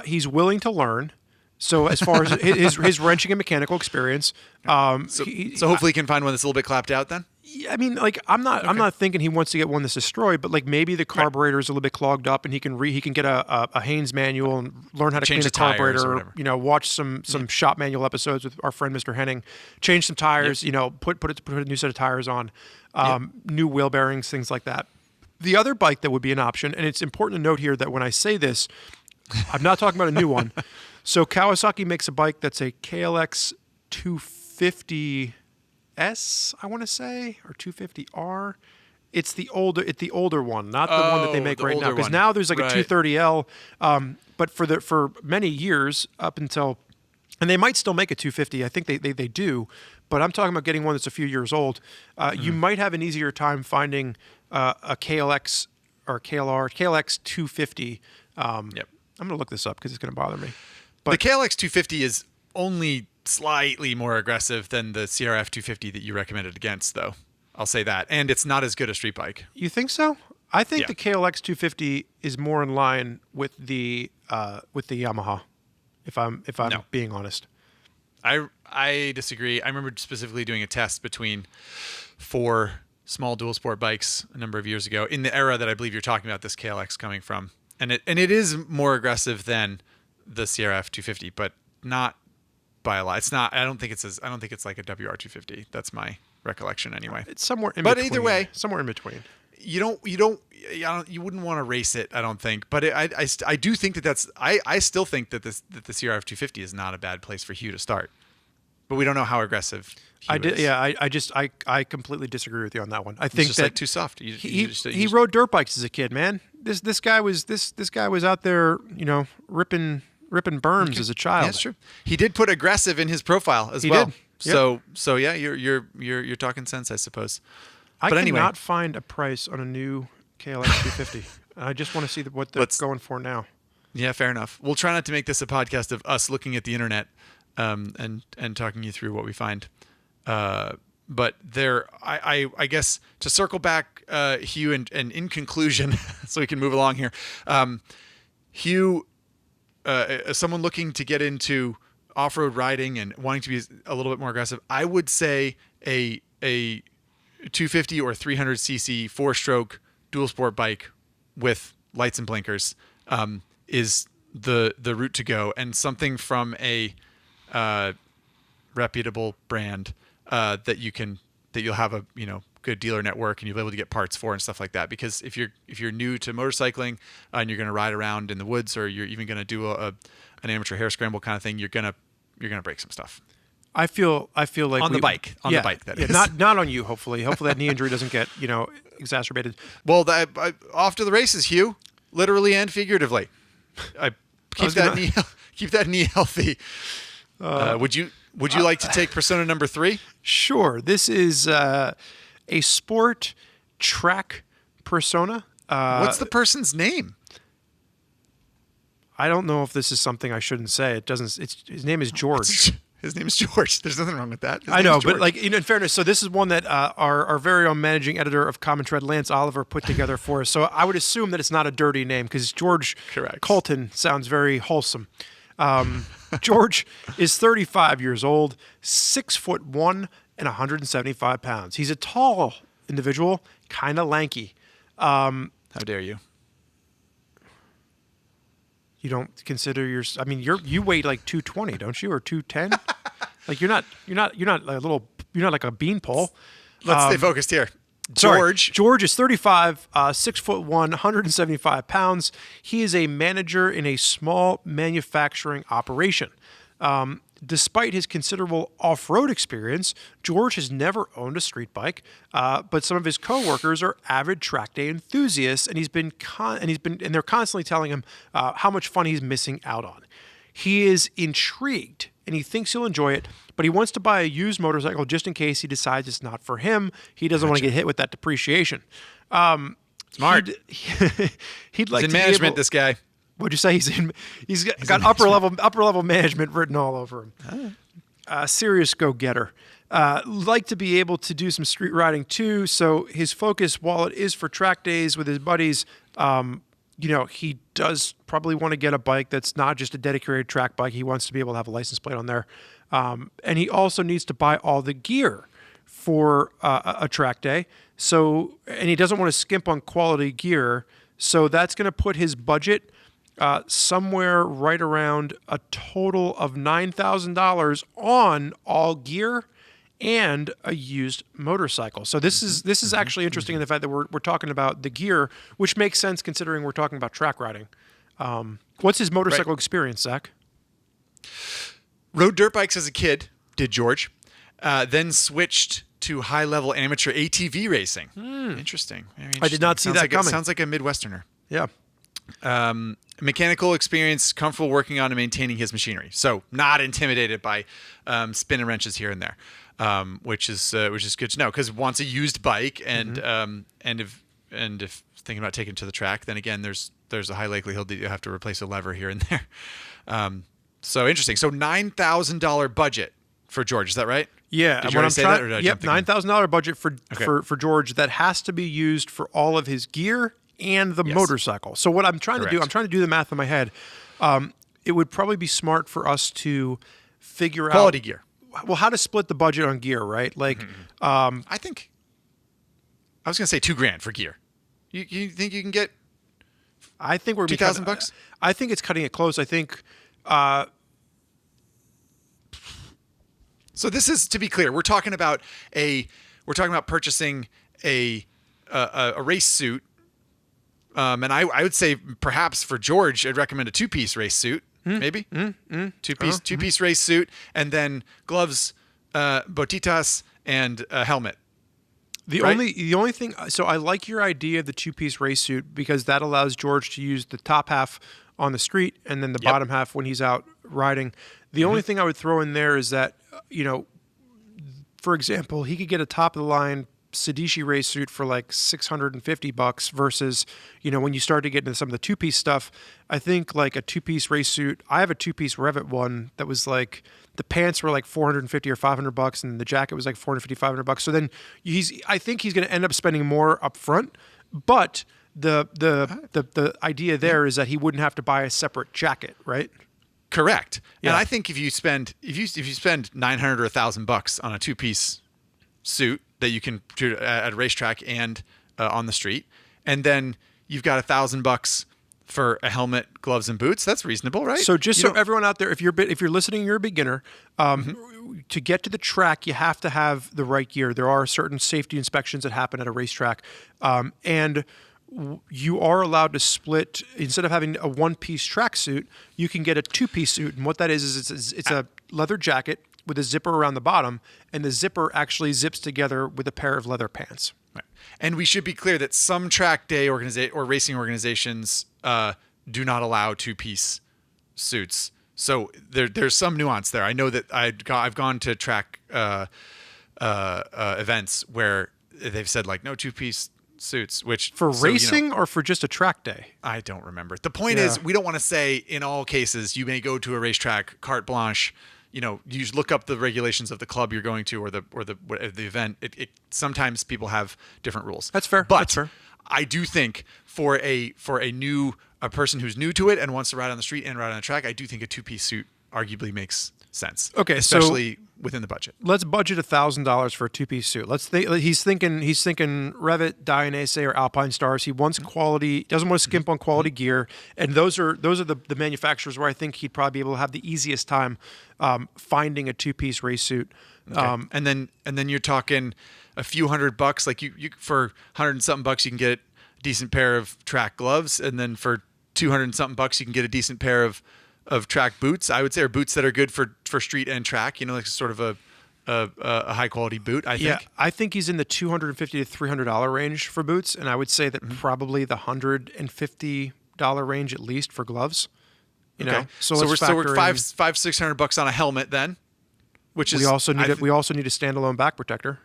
He's willing to learn. So as far as his wrenching and mechanical experience, so hopefully he can find one that's a little bit clapped out then. I mean, like I'm not thinking he wants to get one that's destroyed, but like maybe the carburetor is a little bit clogged up, and he can get a Haynes manual and learn how to clean the carburetor. Watch some shop manual episodes with our friend Mr. Henning, change some tires. Put a new set of tires on, new wheel bearings, things like that. The other bike that would be an option, and it's important to note here that when I say this, I'm not talking about a new one. So Kawasaki makes a bike that's a KLX 250S, I want to say, or 250R. It's the older one, not the one that they make right now. Because now there's like a 230L, but for many years up until, and they might still make a 250. I think they do, but I'm talking about getting one that's a few years old. You might have an easier time finding a KLX or KLX 250. I'm going to look this up because it's going to bother me. But the KLX 250 is only slightly more aggressive than the CRF 250 that you recommended against, though. I'll say that. And it's not as good a street bike. You think so? I think the KLX 250 is more in line with the Yamaha, if I'm being honest. I disagree. I remember specifically doing a test between 4 small dual sport bikes a number of years ago in the era that I believe you're talking about this KLX coming from. And it is more aggressive than the CRF 250, but not by a lot. It's not. I don't think it's like a WR 250. That's my recollection anyway. It's somewhere in between. But either way, somewhere in between. You wouldn't want to race it, I don't think. But I do think I still think that the CRF 250 is not a bad place for Hugh to start. But we don't know how aggressive Hugh is. Yeah, I completely disagree with you on that one. I think it's just that like too soft. He rode dirt bikes as a kid, man. This guy was out there, ripping berms as a child. Yeah, that's true. He did put aggressive in his profile as well. Did. Yep. So yeah, you're talking sense, I suppose. I cannot find a price on a new KLX 250. I just want to see what they're going for now. Yeah, fair enough. We'll try not to make this a podcast of us looking at the internet and talking you through what we find. But I guess to circle back, Hugh, and in conclusion, so we can move along here, Hugh, as someone looking to get into off-road riding and wanting to be a little bit more aggressive, I would say a 250 or 300cc 4-stroke dual sport bike with lights and blinkers is the route to go, and something from a reputable brand that you'll have a good dealer network and you'll be able to get parts for and stuff like that. Because if you're new to motorcycling and you're going to ride around in the woods, or you're even going to do an amateur hair scramble kind of thing, you're gonna break some stuff. I feel like on the bike. That is not on you. Hopefully that knee injury doesn't get exacerbated. Well, off to the races, Hugh, literally and figuratively. Keep that knee healthy. Would you like to take persona number 3? Sure. This is a sport track persona. What's the person's name? I don't know if this is something I shouldn't say. It doesn't. His name is George. His name is George. There's nothing wrong with that. I know, but in fairness, so this is one that our very own managing editor of Common Tread, Lance Oliver, put together for us. So I would assume that it's not a dirty name because George Colton sounds very wholesome. George is 35 years old, 6'1" and 175 pounds. He's a tall individual, kind of lanky. How dare you? You don't consider you weigh like 220, don't you, or 210? Like you're not like a beanpole. Let's stay focused here. George is 35, 6'1", 175 pounds. He is a manager in a small manufacturing operation. despite his considerable off-road experience, George has never owned a street bike, but some of his coworkers are avid track day enthusiasts, and they're constantly telling him how much fun he's missing out on. He is intrigued, and he thinks he'll enjoy it, but he wants to buy a used motorcycle just in case he decides it's not for him. He doesn't want to get hit with that depreciation. Smart. He'd like He's in to management, this guy. What'd you say? He's got upper level management written all over him. Serious go-getter. Like to be able to do some street riding too. So his focus, while it is for track days with his buddies, he does probably want to get a bike that's not just a dedicated track bike. He wants to be able to have a license plate on there, and he also needs to buy all the gear for a track day. So, and he doesn't want to skimp on quality gear. So that's going to put his budget somewhere right around a total of $9,000 on all gear and a used motorcycle. So this is actually interesting in the fact that we're talking about the gear, which makes sense considering we're talking about track riding. What's his motorcycle experience, Zach? Rode dirt bikes as a kid, did George. Then switched to high-level amateur ATV racing. Interesting. Very interesting. I did not see that coming. Sounds like a Midwesterner. Yeah. Mechanical experience, comfortable working on and maintaining his machinery. So not intimidated by spinning wrenches here and there, which is good to know, because wants a used bike, and if thinking about taking it to the track, then again there's a high likelihood that you have to replace a lever here and there. So interesting. So $9,000 budget for George. Is that right? Yeah. Did you already say that, or did I jump the gun? $9,000 budget for George that has to be used for all of his gear and the motorcycle. So what I'm trying to do, I'm trying to do the math in my head. It would probably be smart for us to figure quality gear. Well, how to split the budget on gear, right? Like, I think I was going to say $2,000 for gear. You think you can get? I think we're $2,000. I think it's cutting it close. I think. So this is, to be clear, we're talking about purchasing a race suit. And I would say perhaps for George, I'd recommend a 2-piece race suit, maybe two-piece race suit, and then gloves, botitas, and a helmet. The only thing, so I like your idea of the 2-piece race suit, because that allows George to use the top half on the street and then the bottom half when he's out riding. The only thing I would throw in there is that, for example, he could get a top of the line Sedici race suit for like $650 versus, when you start to get into some of the 2-piece stuff, I think like a 2-piece race suit. I have a 2-piece Revit one that was like, the pants were like $450 or $500, and the jacket was like $450, $500. So then I think he's going to end up spending more up front, but the idea there is that he wouldn't have to buy a separate jacket, right? Correct. Yeah. And I think if you spend $900 or $1,000 on a 2-piece suit that you can do at a racetrack and on the street, and then you've got $1,000 for a helmet, gloves, and boots, that's reasonable, right? So so everyone out there, if you're listening, you're a beginner. To get to the track, you have to have the right gear. There are certain safety inspections that happen at a racetrack, and you are allowed to split. Instead of having a 1-piece track suit, you can get a 2-piece suit. And what that is it's a leather jacket with a zipper around the bottom, and the zipper actually zips together with a pair of leather pants. Right. And we should be clear that some track day or racing organizations do not allow 2-piece suits. So there's some nuance there. I know that I've gone to track events where they've said like no 2-piece suits, which for racing or for just a track day. I don't remember. The point is, we don't want to say in all cases you may go to a racetrack carte blanche. You just look up the regulations of the club you're going to or the event. It sometimes people have different rules. That's fair. But That's fair. I do think for a person who's new to it and wants to ride on the street and ride on the track, I do think a 2-piece suit arguably makes sense. Okay, especially within the budget. Let's budget $1,000 for a 2-piece suit. He's thinking Revit, Dainese, or Alpine Stars. He wants quality. Doesn't want to skimp on quality gear, and those are the manufacturers where I think he'd probably be able to have the easiest time finding a 2-piece race suit. Okay. And then you're talking a few $100. Like you for $100 and something bucks, you can get a decent pair of track gloves, and then for $200 and something bucks, you can get a decent pair of track boots, I would say, or boots that are good for street and track. You know, like sort of a high quality boot. I think. Yeah, I think he's in the $250 to $300 range for boots, and I would say that probably the $150 range at least for gloves. You know, so we're $500-$600 on a helmet then, which is we also need a standalone back protector.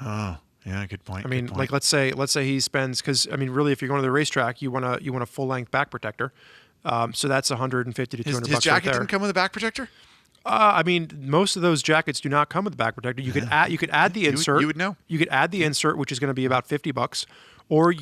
Oh, yeah, good point. I mean, like let's say he spends, because I mean, really, if you're going to the racetrack, you want a full length back protector. So that's $150 to $200. His jacket didn't come with a back protector. I mean, most of those jackets do not come with a back protector. You could add the insert. You would know. You could add the insert, which is going to be about $50, or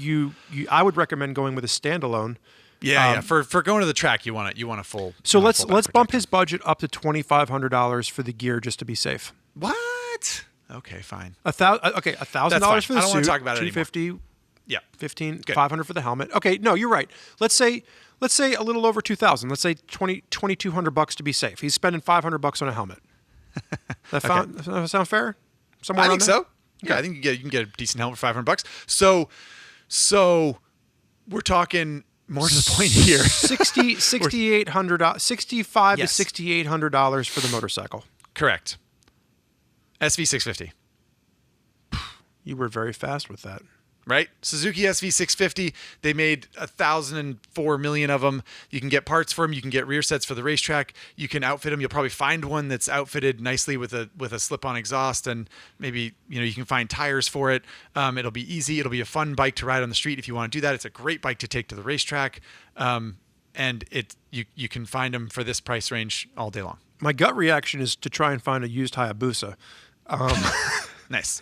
I would recommend going with a standalone. Yeah, For going to the track, you want a full. So let's bump his budget up to $2,500 for the gear just to be safe. What? Okay, fine. $1,000 for the suit. I don't want to talk about it anymore. $250. Yeah. $500 for the helmet. Okay, no, you're right. Let's say a little over $2,000. Let's say $2,200 to be safe. He's spending $500 on a helmet. That sound fair? Somewhere I think there? so. Yeah, I think you can get a decent helmet for $500. So we're talking more to the point here. $6,800, $65 to $6,800 for the motorcycle. Correct. SV650. You were very fast with that. Right? Suzuki SV650. They made 1,004 million of them. You can get parts for them. You can get rear sets for the racetrack. You can outfit them. You'll probably find one that's outfitted nicely with a slip-on exhaust, and maybe you can find tires for it. It'll be easy. It'll be a fun bike to ride on the street if you want to do that. It's a great bike to take to the racetrack, and you can find them for this price range all day long. My gut reaction is to try and find a used Hayabusa. Nice.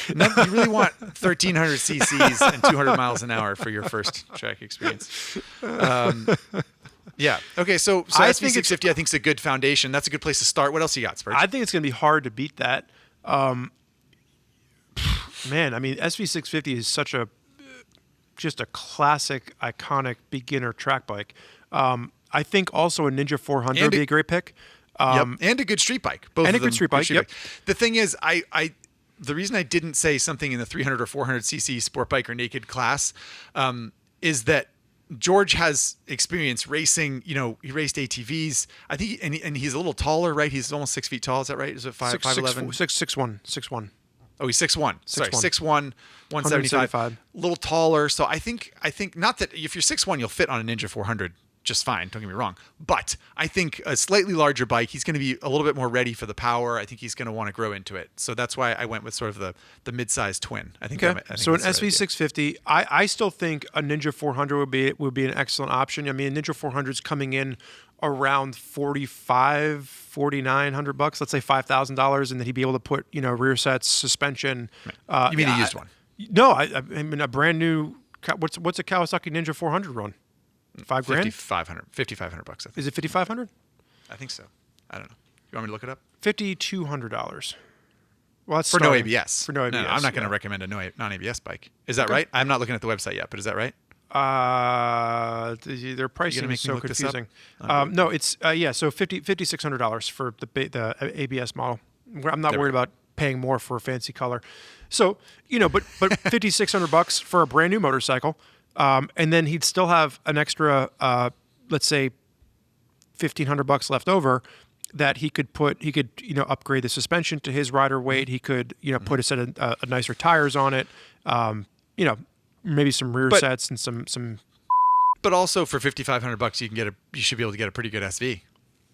You really want 1,300 cc's and 200 miles an hour for your first track experience. Yeah. Okay. So SV650, I think, is a good foundation. That's a good place to start. What else you got, Spurge? I think it's going to be hard to beat that. Man, I mean, SV650 is just a classic, iconic beginner track bike. I think also a Ninja 400 would be a great pick. And a good street bike. Good street bike. The thing is, the reason I didn't say something in the 300 or 400 cc sport bike or naked class is that George has experience racing. You know, he raced ATVs. I think, and he's a little taller, right? He's almost 6 feet tall. Is that right? Is it 5'11"? 6'1". Oh, he's 6'1". Sorry, 6'1", 175. A little taller. So I think not that if you're 6'1", you'll fit on a Ninja 400 just fine. Don't get me wrong. But I think a slightly larger bike, he's going to be a little bit more ready for the power. I think he's going to want to grow into it. So that's why I went with sort of the mid-sized twin. I think. Okay. So an SV650, I still think a Ninja 400 would be an excellent option. I mean, a Ninja 400 is coming in around $4,900. Let's say $5,000, and then he'd be able to put rear sets, suspension. Right. You mean a used one? No, I mean a brand new. What's a Kawasaki Ninja 400 run? $5,000? $5,500 bucks. I think. Is it $5,500? I think so. I don't know. You want me to look it up? $5,200. Well, that's for no ABS. For no ABS. No, I'm not going to recommend a non-ABS bike. Is that right? I'm not looking at the website yet, but is that right? Their pricing is so confusing. No, it's so $5,600 for the ABS model. I'm not worried about paying more for a fancy color. So but $5,600 for a brand new motorcycle. And then he'd still have an extra, let's say, $1,500 left over that he could upgrade the suspension to his rider weight. He could, put a set of nicer tires on it. Maybe some rear sets and some. But also for $5,500, you should be able to get a pretty good SV.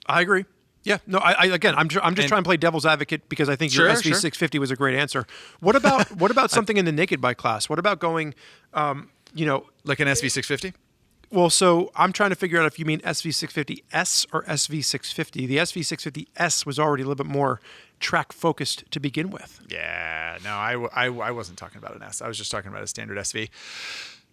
I agree. Yeah. No. I'm just trying to play devil's advocate because I think your SV650 was a great answer. What about something in the naked bike class? What about going? Like an SV650? Well, so I'm trying to figure out if you mean SV650S or SV650. The SV650S was already a little bit more track focused to begin with. Yeah, no, I wasn't talking about an S. I was just talking about a standard SV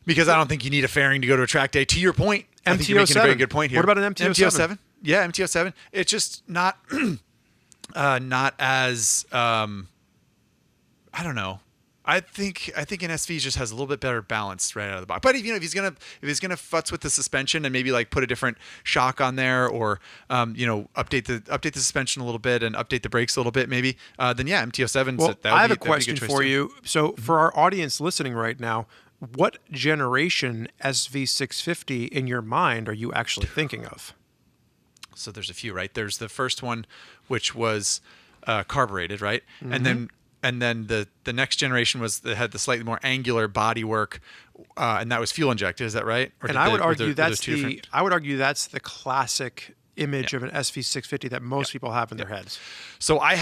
because I don't think you need a fairing to go to a track day. To your point, I think you're making a very good point here. What about an MT-07? Yeah, MT-07. It's just not as I don't know. I think an SV just has a little bit better balance right out of the box. But if he's gonna futz with the suspension and maybe like put a different shock on there or update the suspension a little bit and update the brakes a little bit maybe, then yeah, MT-07. Well, I have a question for you. So for our audience listening right now, what generation SV650 in your mind are you actually thinking of? So there's a few, right? There's the first one, which was carbureted, right? Mm-hmm. And then the next generation was that had the slightly more angular bodywork, and that was fuel injected. Is that right? Or And I would argue that's the classic image of an SV650 that most people have in their heads. So I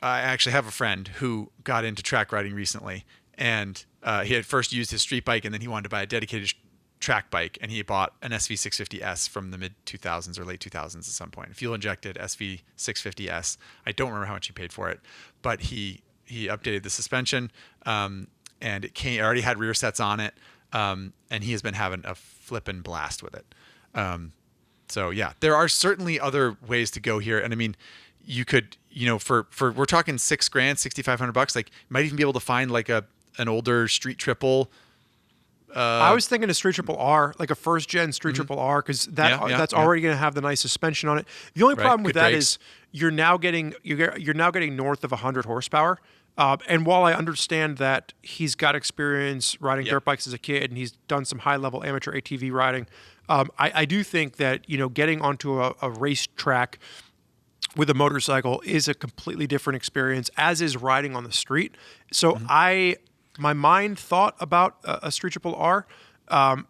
actually have a friend who got into track riding recently, and he had first used his street bike, and then he wanted to buy a dedicated track bike, and he bought an SV650S from the mid 2000s or late 2000s at some point. Fuel injected SV650S. I don't remember how much he paid for it, but he updated the suspension, and it already had rear sets on it, and he has been having a flippin' blast with it. So yeah, there are certainly other ways to go here, and I mean, you could, for we're talking $6,000, $6,500. Like, you might even be able to find like an older Street Triple. I was thinking a Street Triple R, like a first gen Street Triple R, because that's already going to have the nice suspension on it. The only problem with that is you're now getting north of 100 horsepower. And while I understand that he's got experience riding dirt bikes as a kid and he's done some high level amateur ATV riding, I do think that getting onto a racetrack with a motorcycle is a completely different experience, as is riding on the street. So my mind thought about a Street Triple R,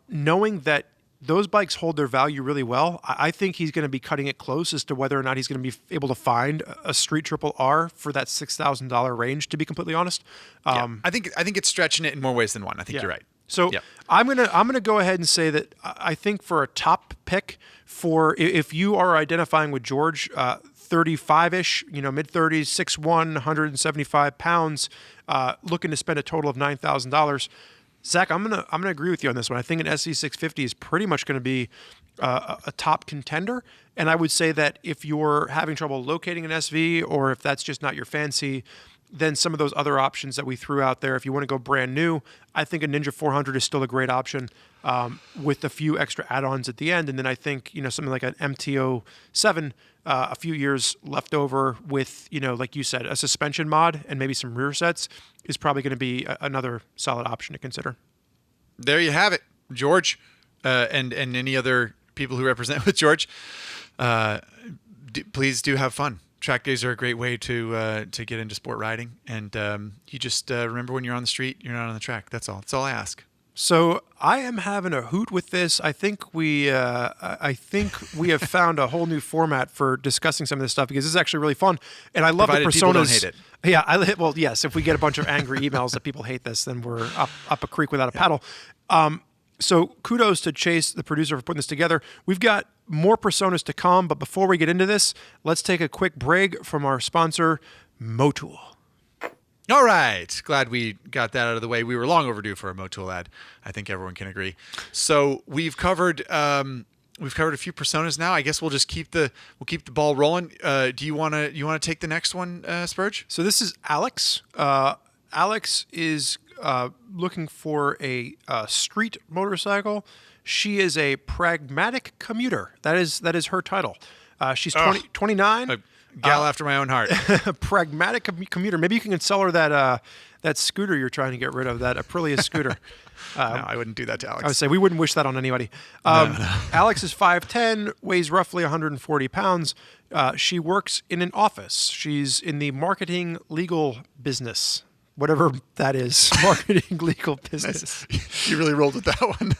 knowing that those bikes hold their value really well. I think he's going to be cutting it close as to whether or not he's going to be able to find a Street Triple R for that $6,000 range, to be completely honest. I think it's stretching it in more ways than one. I think you're right. So I'm gonna go ahead and say that I think for a top pick, for if you are identifying with George, 35-ish, mid 30s, 6'1", 175 pounds, looking to spend a total of $9,000. Zach, I'm gonna agree with you on this one. I think an SV650 is pretty much going to be a top contender, and I would say that if you're having trouble locating an SV, or if that's just not your fancy, then some of those other options that we threw out there, if you want to go brand new, I think a Ninja 400 is still a great option, with a few extra add-ons at the end. And then I think, something like an MTO7, a few years left over with, like you said, a suspension mod and maybe some rear sets is probably going to be another solid option to consider. There you have it, George, and any other people who represent with George. Please do have fun. Track days are a great way to get into sport riding, and you just remember when you're on the street, you're not on the track. That's all. That's all I ask. So I am having a hoot with this. I think we have found a whole new format for discussing some of this stuff, because this is actually really fun, and I love Provided the personas. People don't hate it. Yeah, well, yes. If we get a bunch of angry emails that people hate this, then we're up a creek without a paddle. So kudos to Chase, the producer, for putting this together. We've got more personas to come, but before we get into this, let's take a quick break from our sponsor, Motul. All right. Glad we got that out of the way. We were long overdue for a Motul ad. I think everyone can agree. So we've covered a few personas now. I guess we'll just keep the ball rolling. Do you want to take the next one, Spurge? So this is Alex. Alex is looking for a street motorcycle. She is a pragmatic commuter. That is her title. She's 29. A gal after my own heart. Pragmatic commuter. Maybe you can sell her that scooter you're trying to get rid of, that Aprilia scooter. No, I wouldn't do that to Alex. I would say we wouldn't wish that on anybody. No. Alex is 5'10", weighs roughly 140 pounds. She works in an office. She's in the marketing legal business. Whatever that is, marketing legal business. You really rolled with that one.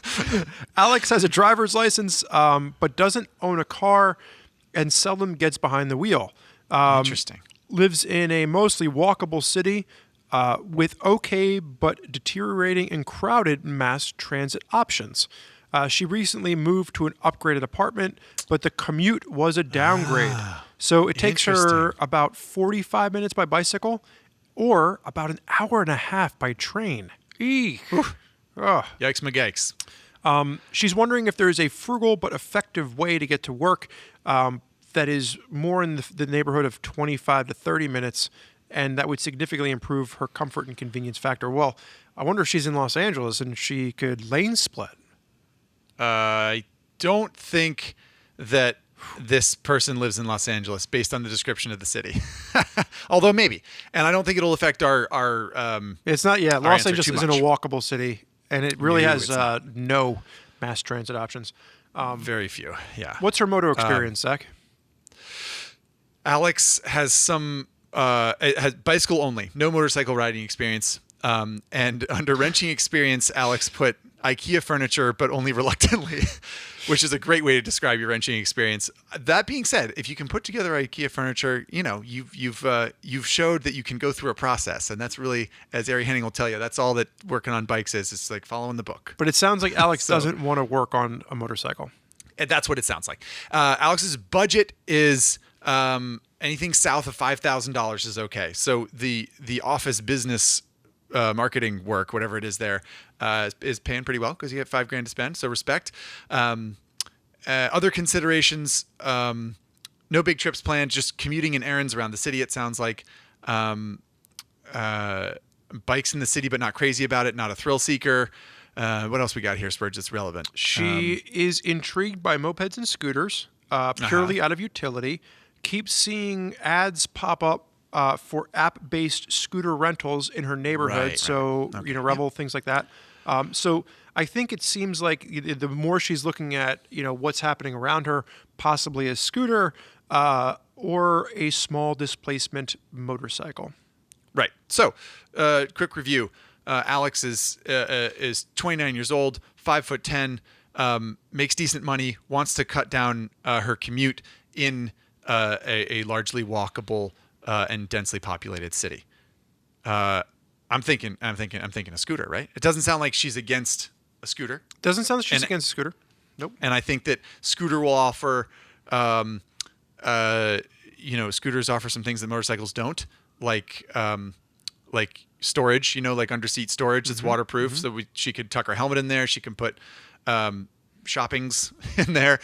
Alex has a driver's license, but doesn't own a car and seldom gets behind the wheel. Interesting. Lives in a mostly walkable city with okay but deteriorating and crowded mass transit options. She recently moved to an upgraded apartment, but the commute was a downgrade. So it takes her about 45 minutes by bicycle, or about an hour and a half by train. Eek. Yikes McGakes. She's wondering if there is a frugal but effective way to get to work that is more in the neighborhood of 25 to 30 minutes, and that would significantly improve her comfort and convenience factor. Well, I wonder if she's in Los Angeles and she could lane split. I don't think that this person lives in Los Angeles based on the description of the city. Although maybe. And I don't think it'll affect our it's not, yeah, Los Angeles isn't a walkable city. and it really No, has it's not. no mass transit options. Very few. Yeah. What's her moto experience, Zach? Alex has it has bicycle only, no motorcycle riding experience. And under wrenching experience, Alex put IKEA furniture, but only reluctantly, which is a great way to describe your wrenching experience. That being said, if you can put together IKEA furniture, you've showed that you can go through a process, and that's really, as Ari Henning will tell you, that's all that working on bikes is. It's like following the book. But it sounds like Alex doesn't want to work on a motorcycle. And that's what it sounds like. Alex's budget is anything south of $5,000 is okay. So the office business marketing work, whatever it is there, is paying pretty well because you get $5,000 to spend. So respect. Other considerations, no big trips planned, just commuting and errands around the city. It sounds like bikes in the city, but not crazy about it. Not a thrill seeker. What else we got here, Spurge, that's relevant? She is intrigued by mopeds and scooters, purely out of utility. Keeps seeing ads pop up for app-based scooter rentals in her neighborhood. Right. So, Okay. Revel, things like that. So I think it seems like the more she's looking at, what's happening around her, possibly a scooter or a small displacement motorcycle. Right. So, quick review. Alex is 29 years old, 5'10", makes decent money, wants to cut down her commute in a largely walkable and densely populated city. I'm thinking a scooter, right? It doesn't sound like she's against a scooter. Doesn't sound like she's against a scooter. Nope. And I think that scooter will offer, scooters offer some things that motorcycles don't, like storage, like under seat storage that's waterproof. So she could tuck her helmet in there. She can put shoppings in there,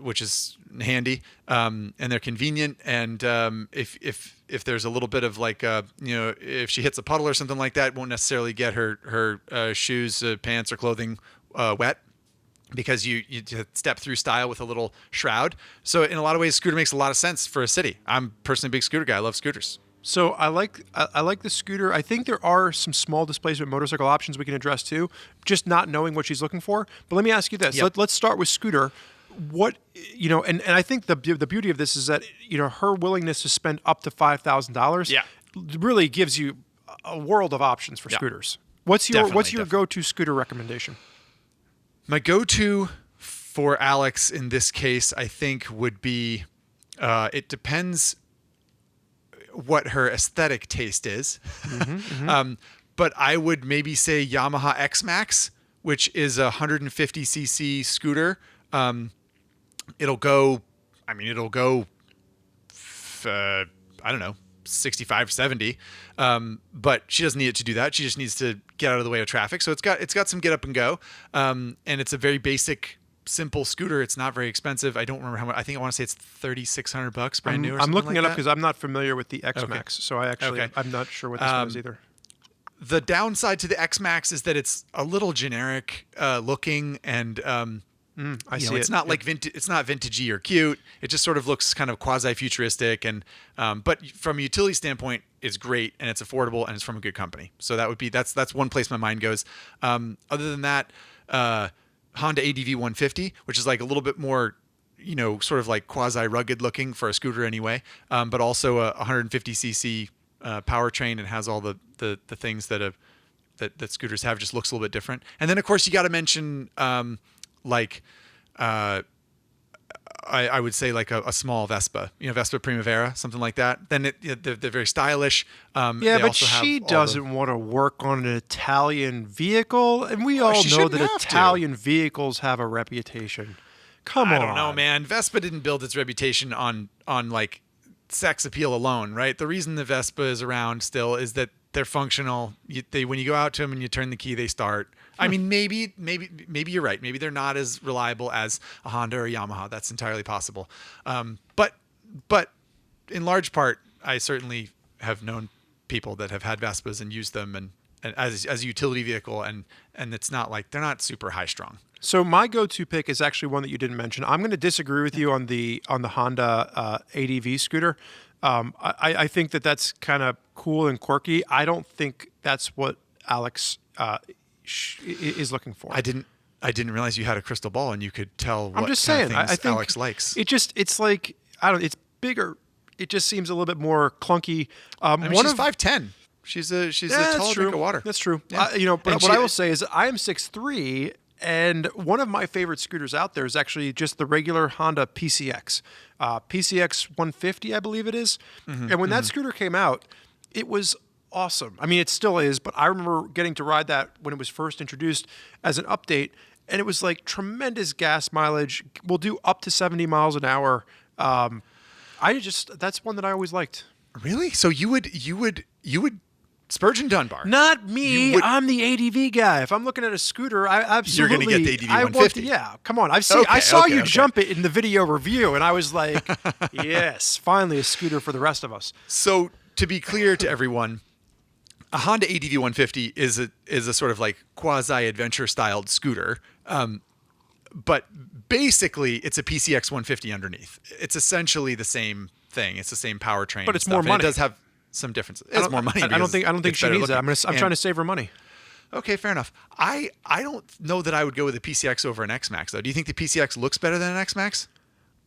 which is handy, and they're convenient. And if there's a little bit of if she hits a puddle or something like that, won't necessarily get her shoes, pants, or clothing wet, because you step through style with a little shroud. So in a lot of ways, scooter makes a lot of sense for a city. I'm personally a big scooter guy. I love scooters. So I like the scooter. I think there are some small displacement motorcycle options we can address too, just not knowing what she's looking for. But let me ask you this. Yep. Let's start with scooter. What, and I think the beauty of this is that, her willingness to spend up to $5,000 really gives you a world of options for scooters. What's your go-to scooter recommendation? My go-to for Alex in this case, I think, would be, it depends what her aesthetic taste is. But I would maybe say Yamaha X-Max, which is a 150cc scooter. It'll go, I don't know, 65, 70. But she doesn't need it to do that. She just needs to get out of the way of traffic. So it's got some get up and go. And it's a very basic, simple scooter. It's not very expensive. I don't remember how much. I want to say it's $3,600 brand new. Or I'm looking like it up that. because I'm not familiar with the X-Max. Okay. So I'm not sure what this one is either. The downside to the X-Max is that it's a little generic looking, and it's not like vintage. It's not vintagey or cute. It just sort of looks kind of quasi-futuristic, and but from a utility standpoint, it's great and it's affordable and it's from a good company. So that's one place my mind goes. Other than that, Honda ADV 150, which is like a little bit more, sort of like quasi-rugged looking for a scooter anyway, but also a 150cc powertrain, and has all the things that scooters have. Just looks a little bit different. And then of course you got to mention I would say like a small Vespa, Vespa Primavera, something like that. Then they're very stylish. But she doesn't want to work on an Italian vehicle, and we all know that Italian vehicles have a reputation. Come on. I don't know, man. Vespa didn't build its reputation on like sex appeal alone, right? The reason the Vespa is around still is that they're functional. When you go out to them and you turn the key, they start. I mean, maybe you're right. Maybe they're not as reliable as a Honda or a Yamaha. That's entirely possible. But in large part, I certainly have known people that have had Vespas and used them and as a utility vehicle, and it's not like they're not super high strung. So my go-to pick is actually one that you didn't mention. I'm going to disagree with you on the Honda ADV scooter. I think that's kind of cool and quirky. I don't think that's what Alex is looking for. I didn't realize you had a crystal ball and you could tell what I'm just kind saying, of things I think Alex likes. It's like, I don't. It's bigger. It just seems a little bit more clunky. I mean, she's 5'10". She's a tall drink of water. That's true. Yeah. But what I will say is I am 6'3", and one of my favorite scooters out there is actually just the regular Honda PCX. PCX 150, I believe it is. And when that scooter came out, it was awesome. I mean, it still is, but I remember getting to ride that when it was first introduced as an update, and it was like tremendous gas mileage. We'll do up to 70 miles an hour. That's one that I always liked. Really? So you would Spurgeon Dunbar? Not me. I'm the ADV guy. If I'm looking at a scooter, I absolutely. You're going to get the ADV 150. Yeah, come on. I saw you jump it in the video review, and I was like, yes, finally a scooter for the rest of us. So to be clear to everyone, a Honda ADV 150 is a sort of like quasi adventure styled scooter. But basically, it's a PCX 150 underneath. It's essentially the same thing. It's the same powertrain, but it's more money. And it does have some differences. It's more money. I don't think she needs that. I'm trying to save her money. Okay, fair enough. I don't know that I would go with a PCX over an X-Max though. Do you think the PCX looks better than an X-Max?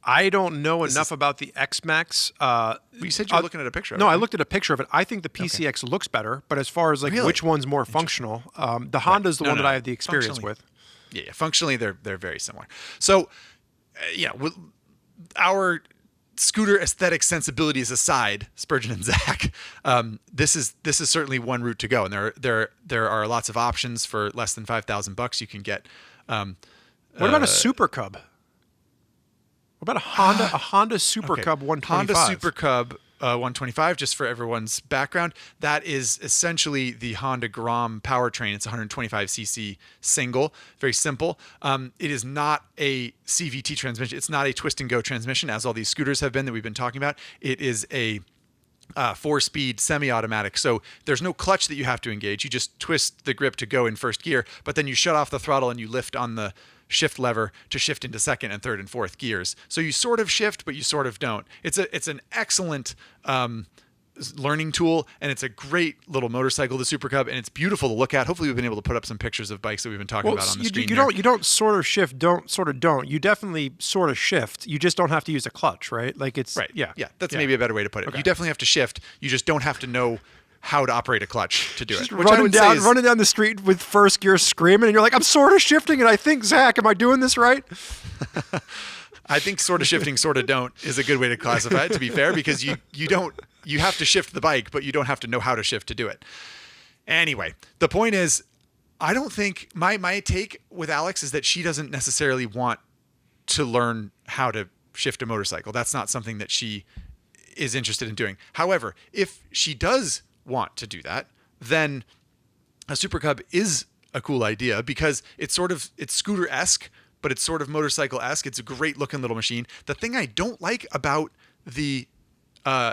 I don't know enough about the X-Max. You said you were looking at a picture of it. No, I looked at a picture of it. I think the PCX looks better, but as far as like which one's more functional, the Honda is the one that I have the experience with. Yeah, functionally they're very similar. So, our scooter aesthetic sensibilities aside, Spurgeon and Zack, this is certainly one route to go, and there are lots of options for less than $5,000 you can get. What about a Super Cub? What about a Honda Super Cub 125? Honda Super Cub 125, just for everyone's background, that is essentially the Honda Grom powertrain. It's 125cc single, very simple. It is not a CVT transmission. It's not a twist and go transmission, as all these scooters have been that we've been talking about. It is a 4-speed semi-automatic. So there's no clutch that you have to engage. You just twist the grip to go in first gear, but then you shut off the throttle and you lift on the shift lever to shift into second and third and fourth gears. So you sort of shift, but you sort of don't. It's an excellent learning tool, and it's a great little motorcycle, the Super Cub, and it's beautiful to look at. Hopefully we've been able to put up some pictures of bikes that we've been talking about on the screen. You don't sort of shift, don't. You definitely sort of shift. You just don't have to use a clutch, right? Like it's right. Yeah. That's maybe a better way to put it. Okay. You definitely have to shift. You just don't have to know how to operate a clutch to do it. Running down the street with first gear screaming, and you're like, I'm sort of shifting, and I think, Zach, am I doing this right? I think sort of shifting, sort of don't is a good way to classify it, to be fair, because you have to shift the bike, but you don't have to know how to shift to do it. Anyway, the point is, I don't think my take with Alex is that she doesn't necessarily want to learn how to shift a motorcycle. That's not something that she is interested in doing. However, if she does want to do that, then a Super Cub is a cool idea because it's scooter-esque, but it's sort of motorcycle-esque. It's a great looking little machine. The thing I don't like about the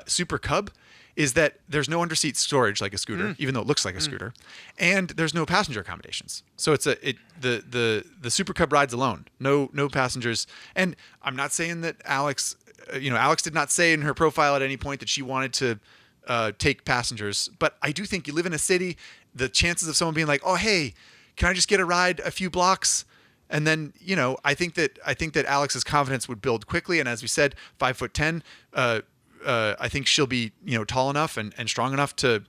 Super Cub is that there's no underseat storage like a scooter, even though it looks like a scooter, and there's no passenger accommodations. So the Super Cub rides alone, no passengers. And I'm not saying that Alex did not say in her profile at any point that she wanted to take passengers, but I do think you live in a city, the chances of someone being like, oh, hey, can I just get a ride a few blocks? And then, I think that Alex's confidence would build quickly. And as we said, 5'10", I think she'll be, tall enough and strong enough to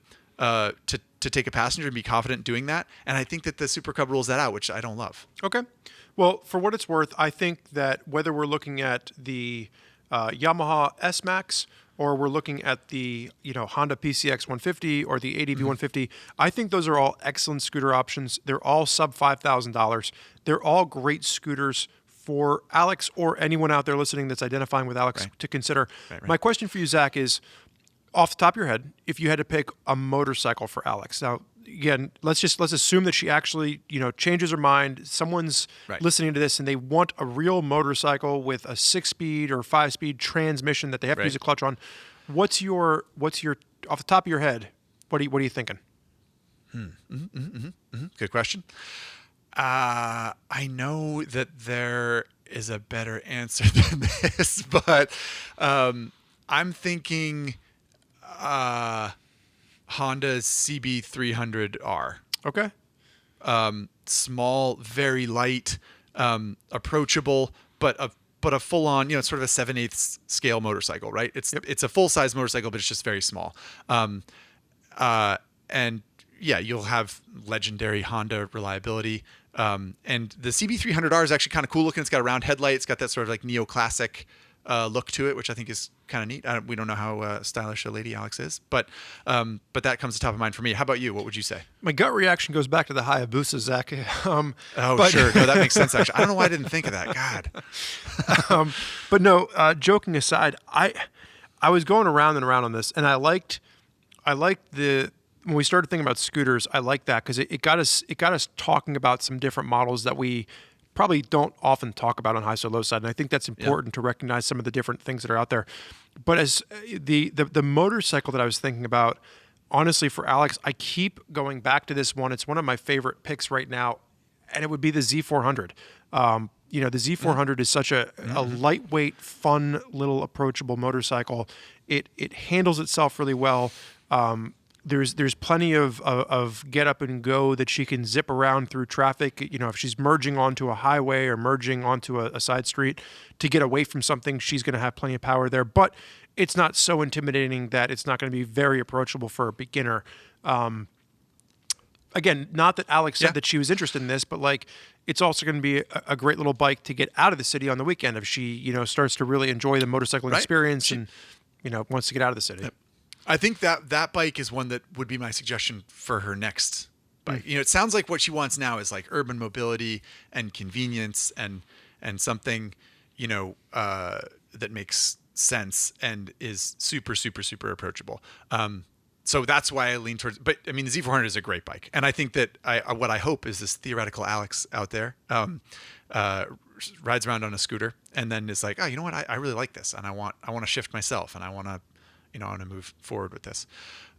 take a passenger and be confident doing that. And I think that the Super Cub rules that out, which I don't love. Okay. Well, for what it's worth, I think that whether we're looking at the Yamaha S-Max or we're looking at the Honda PCX 150 or the ADV 150, I think those are all excellent scooter options. They're all sub $5,000. They're all great scooters for Alex or anyone out there listening that's identifying with Alex to consider. Right. My question for you, Zach, is off the top of your head, if you had to pick a motorcycle for Alex. Now, again, let's assume that she actually, changes her mind. Someone's listening to this and they want a real motorcycle with a 6-speed or 5-speed transmission that they have to use a clutch on. What's your off the top of your head? What are you thinking? Good question. I know that there is a better answer than this, but I'm thinking Honda CB300R. Okay. Small, very light, approachable, but a full-on, sort of a 7/8 scale motorcycle, right? It's a full-size motorcycle, but it's just very small. And yeah, you'll have legendary Honda reliability. And the CB300R is actually kind of cool looking. It's got a round headlight. It's got that sort of like neoclassic look to it, which I think is kind of neat. We don't know how stylish a lady Alex is, but that comes to top of mind for me. How about you? What would you say? My gut reaction goes back to the Hayabusa, Zach. Sure. No, that makes sense, actually. I don't know why I didn't think of that. God. But no, joking aside, I was going around and around on this, and I liked when we started thinking about scooters, I liked that because it got us talking about some different models that we probably don't often talk about on high side, low side. And I think that's important to recognize some of the different things that are out there. But as the motorcycle that I was thinking about, honestly, for Alex, I keep going back to this one. It's one of my favorite picks right now, and it would be the Z400. The Z400 is such a lightweight, fun, little approachable motorcycle. It handles itself really well. There's plenty of get up and go that she can zip around through traffic. If she's merging onto a highway or merging onto a side street to get away from something, she's going to have plenty of power there. But it's not so intimidating that it's not going to be very approachable for a beginner. Again, not that Alex said that she was interested in this, but like it's also going to be a great little bike to get out of the city on the weekend if she starts to really enjoy the motorcycling experience and wants to get out of the city. Yep. I think that bike is one that would be my suggestion for her next bike. It sounds like what she wants now is like urban mobility and convenience and something, that makes sense and is super, super, super approachable. So that's why I lean towards, but I mean, the Z400 is a great bike. And I think that what I hope is this theoretical Alex out there, rides around on a scooter and then is like, oh, you know what? I really like this. And I want to shift myself and I want to move forward with this.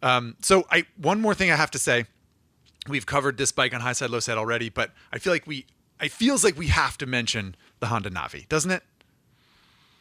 One more thing I have to say, we've covered this bike on high side, low side already, but it feels like we have to mention the Honda Navi, doesn't it?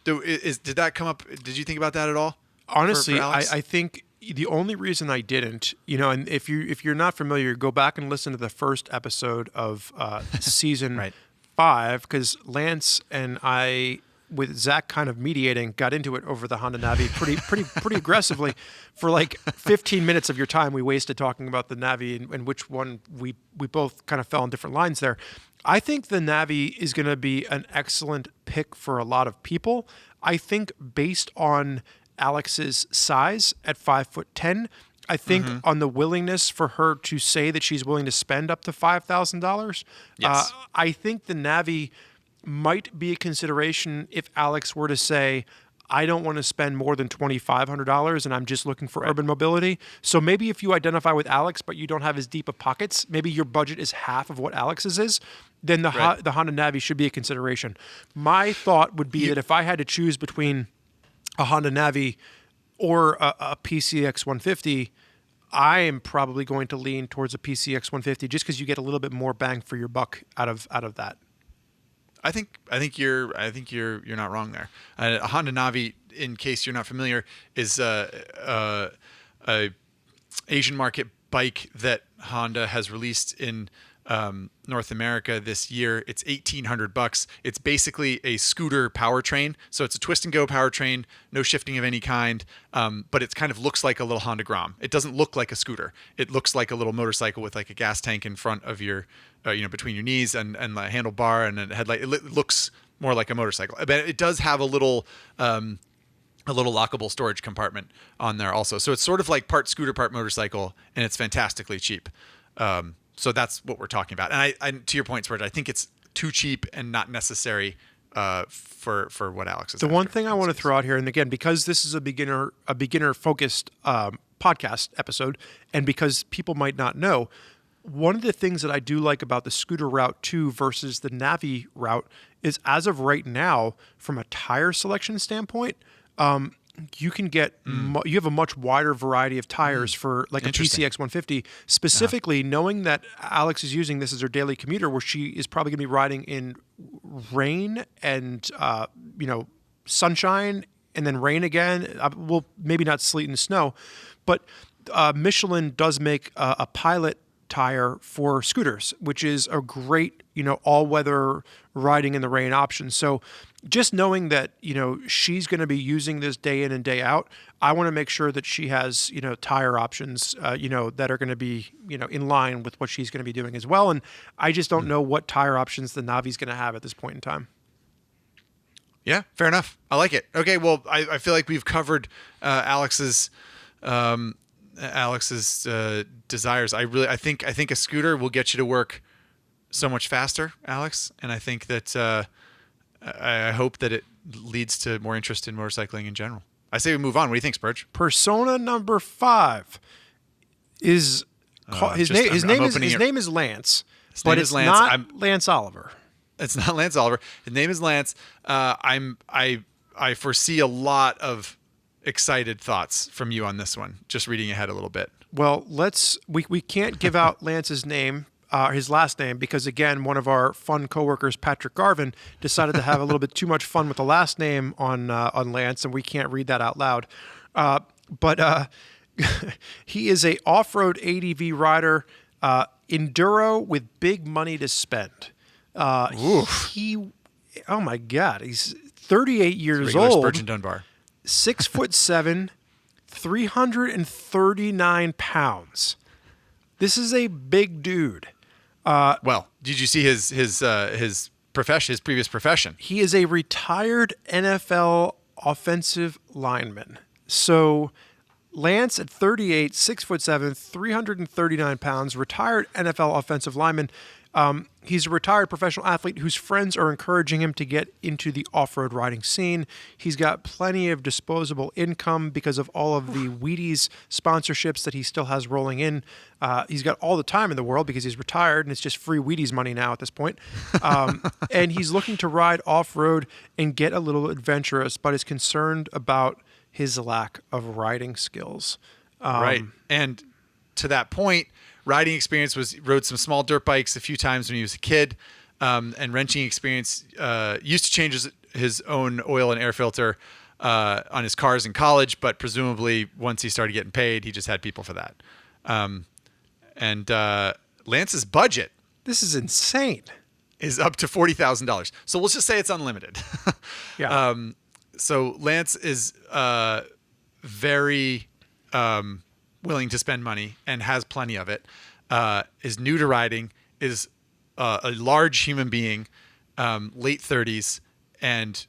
Did that come up? Did you think about that at all? Honestly, for Alex? I think the only reason I didn't, and if you're not familiar, go back and listen to the first episode of season 5, because Lance and I, with Zach kind of mediating, got into it over the Honda Navi pretty aggressively. For like 15 minutes of your time, we wasted talking about the Navi and which one we both kind of fell on different lines there. I think the Navi is going to be an excellent pick for a lot of people. I think based on Alex's size at 5'10", I think on the willingness for her to say that she's willing to spend up to $5,000. Yes. I think the Navi might be a consideration if Alex were to say, I don't want to spend more than $2,500 and I'm just looking for urban mobility. So maybe if you identify with Alex, but you don't have as deep of pockets, maybe your budget is half of what Alex's is, then the Honda Navi should be a consideration. My thought would be that if I had to choose between a Honda Navi or a PCX 150, I am probably going to lean towards a PCX 150 just because you get a little bit more bang for your buck out of that. I think you're not wrong there. A Honda Navi, in case you're not familiar, is a Asian market bike that Honda has released in North America this year. It's $1,800. It's basically a scooter powertrain. So it's a twist and go powertrain, no shifting of any kind. But it kind of looks like a little Honda Grom. It doesn't look like a scooter. It looks like a little motorcycle with like a gas tank in front of your, between your knees and the handlebar and a headlight. It looks more like a motorcycle, but it does have a little lockable storage compartment on there also. So it's sort of like part scooter, part motorcycle, and it's fantastically cheap. So that's what we're talking about. And I to your point, Spurgeon, I think it's too cheap and not necessary for what Alex is. The one thing I want to throw out here, and again, because this is a beginner focused podcast episode, and because people might not know, one of the things that I do like about the scooter route 2 versus the Navi route is, as of right now, from a tire selection standpoint, you can get you have a much wider variety of tires for like a PCX 150. Specifically, knowing that Alex is using this as her daily commuter, where she is probably going to be riding in rain and sunshine, and then rain again. Well, maybe not sleet and snow, but Michelin does make a Pilot tire for scooters, which is a great, all-weather riding in the rain option. So just knowing that, she's going to be using this day in and day out, I want to make sure that she has, tire options, that are going to be, in line with what she's going to be doing as well. And I just don't know what tire options the Navi's going to have at this point in time. Yeah, fair enough. I like it. Okay, well, I feel like we've covered Alex's desires. I think a scooter will get you to work so much faster, Alex, and I think that I hope that it leads to more interest in motorcycling in general. I say we move on. What do you think, Spurge? Persona number 5 is his name is Lance, but it's not Lance Oliver. It's not Lance Oliver. His name is Lance. I foresee a lot of excited thoughts from you on this one. Just reading ahead a little bit. Well, we can't give out Lance's name, his last name, because again, one of our fun coworkers, Patrick Garvin, decided to have a little bit too much fun with the last name on Lance, and we can't read that out loud. But he is a off-road ADV rider, enduro with big money to spend. Oh my God, he's 38 years old. Spurgeon Dunbar. 6'7", 339 pounds. This is a big dude. Well, did you see his profession, his previous profession? He is a retired NFL offensive lineman. So Lance at 38, 6'7", 339 pounds, retired NFL offensive lineman. He's a retired professional athlete whose friends are encouraging him to get into the off-road riding scene. He's got plenty of disposable income because of all of the Wheaties sponsorships that he still has rolling in. He's got all the time in the world because he's retired, and it's just free Wheaties money now at this point. And he's looking to ride off-road and get a little adventurous, but is concerned about his lack of riding skills. Right. And to that point, riding experience rode some small dirt bikes a few times when he was a kid, and wrenching experience. Used to change his own oil and air filter on his cars in college, but presumably once he started getting paid, he just had people for that. And Lance's budget, this is insane, is up to $40,000. So we'll just say it's unlimited. Yeah. So Lance is very willing to spend money and has plenty of it, is new to riding, is a large human being, late 30s, and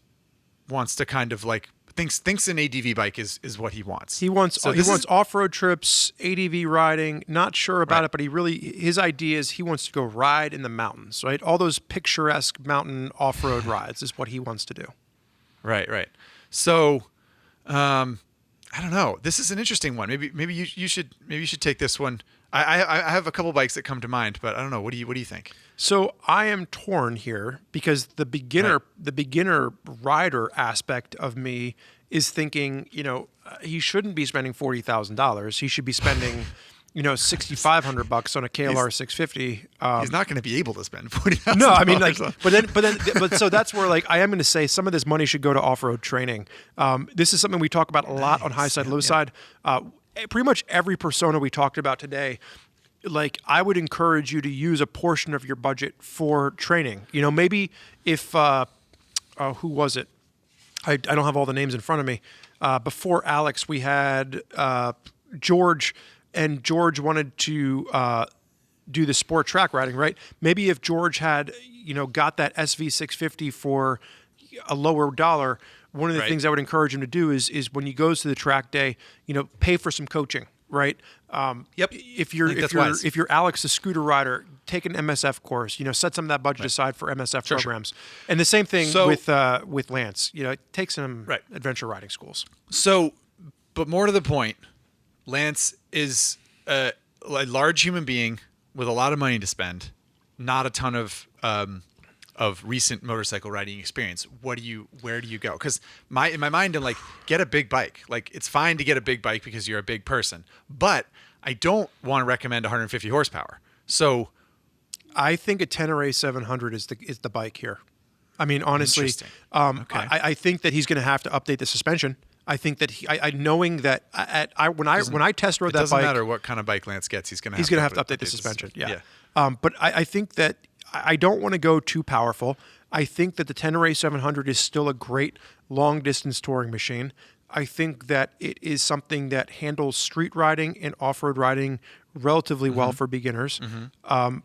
wants to kind of like thinks an ADV bike is what he wants. He wants off-road trips, ADV riding, not sure about it, but his idea is he wants to go ride in the mountains, right? All those picturesque mountain off-road rides is what he wants to do. Right. So, I don't know. This is an interesting one. Maybe you should take this one. I have a couple bikes that come to mind, but I don't know. What do you think? So I am torn here because the beginner rider aspect of me is thinking, he shouldn't be spending $40,000. He should be spending, $6,500 on a KLR 650. He's not going to be able to spend $40,000. No, I mean, but so that's where I am going to say some of this money should go to off-road training. This is something we talk about a lot on high side, low side. Pretty much every persona we talked about today, I would encourage you to use a portion of your budget for training. Maybe if who was it? I don't have all the names in front of me. Before Alex, we had George. And George wanted to do the sport track riding, right? Maybe if George had, got that SV650 for a lower dollar, one of the things I would encourage him to do is when he goes to the track day, pay for some coaching, right? Yep. If you're Alex, the scooter rider, take an MSF course. Set some of that budget aside for MSF programs. And the same thing with Lance. Take some adventure riding schools. So, but more to the point, Lance is a large human being with a lot of money to spend, not a ton of recent motorcycle riding experience. Where do you go? Because in my mind, I'm like, get a big bike. It's fine to get a big bike because you're a big person, but I don't want to recommend 150 horsepower. So I think a Tenere 700 is the bike here. I mean, honestly, okay. I think that he's going to have to update the suspension. I think that I knowing that when I test rode that bike, it doesn't matter what kind of bike Lance gets, he's going to have to update the suspension. Yeah. But I think that I don't want to go too powerful. I think that the Tenere 700 is still a great long distance touring machine. I think that it is something that handles street riding and off-road riding relatively well for beginners. And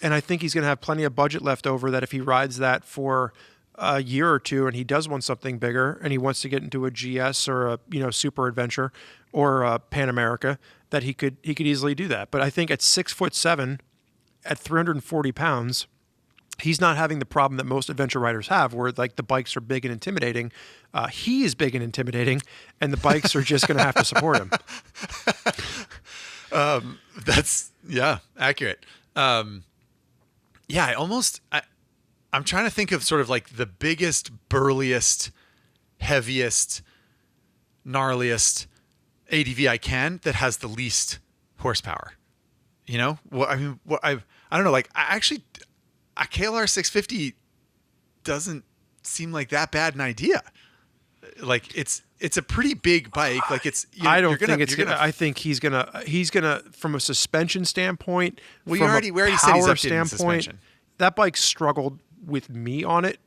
I think he's going to have plenty of budget left over that if he rides that for a year or two and he does want something bigger and he wants to get into a GS or a super adventure or a Pan America, that he could easily do that. But I think at 6'7", at 340 pounds, he's not having the problem that most adventure riders have, where like the bikes are big and intimidating. He is big and intimidating, and the bikes are just going to have to support him. That's accurate. I'm trying to think of sort of like the biggest, burliest, heaviest, gnarliest ADV I can that has the least horsepower. You know, I don't know. Like, actually, a KLR 650 doesn't seem like that bad an idea. Like, it's a pretty big bike. Like, it's. I don't think it's gonna. I think he's gonna from a suspension standpoint. Well, we already said he's updating suspension. That bike struggled with me on it,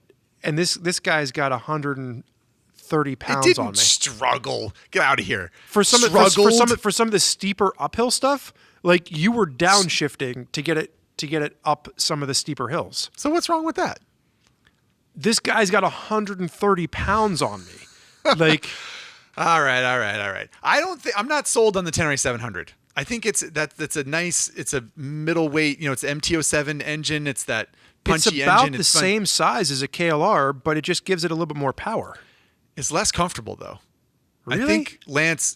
and this guy's got 130 pounds it didn't on me. Struggle. Get out of here. For some of the steeper uphill stuff. Like, you were downshifting to get it up some of the steeper hills. So what's wrong with that? This guy's got 130 pounds on me. Like, all right. I'm not sold on the Tenere 700. I think it's a middleweight. You know, it's MT-07 engine. It's that punchy it's about engine. the same size as a KLR, but it just gives it a little bit more power. It's less comfortable though. Really? I think Lance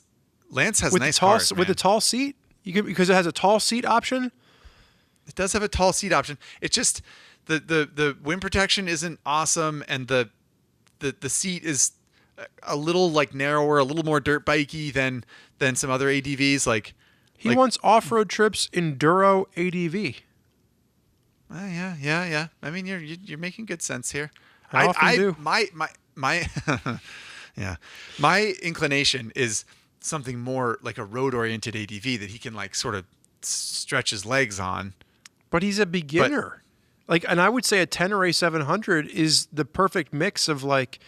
has with nice cars, man. with the tall seat. Because it has a tall seat option. It does have a tall seat option. It's just the wind protection isn't awesome, and the seat is a little like narrower, a little more dirt bikey than some other ADVs. He wants off-road trips enduro ADV. Yeah. I mean, you're making good sense here. I often do. My my inclination is something more like a road-oriented ADV that he can like sort of stretch his legs on. But he's a beginner. And I would say a Tenere 700 is the perfect mix of like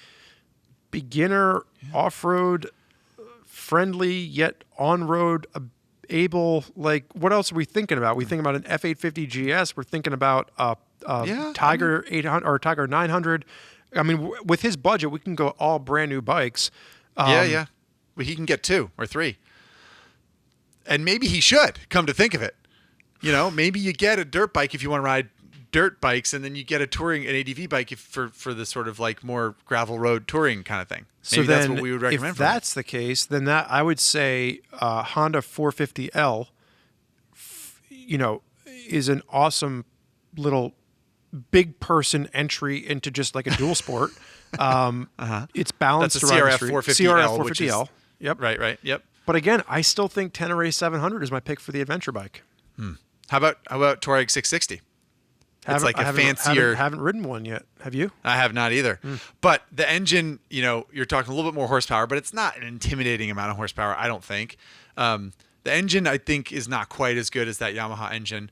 beginner, off-road, friendly, yet on-road able. Like, what else are we thinking about? We think about an F850 GS. We're thinking about Tiger 800 or Tiger 900. I mean, with his budget, we can go all brand new bikes. Yeah. Well, he can get 2 or 3. And maybe he should, come to think of it. You know, maybe you get a dirt bike if you want to ride dirt bikes, and then you get an ADV bike for the sort of like more gravel road touring kind of thing. Maybe that's what we would recommend. If that's the case, then that I would say Honda 450L, is an awesome little big person entry into just like a dual sport. It's balanced. That's a CRF 450L. CRF 450L. Yep. Right. Yep. But again, I still think Tenere 700 is my pick for the adventure bike. How about Touareg 660? It's like a fancier. Haven't ridden one yet. Have you? I have not either. But the engine, you're talking a little bit more horsepower, but it's not an intimidating amount of horsepower, I don't think. The engine, I think, is not quite as good as that Yamaha engine,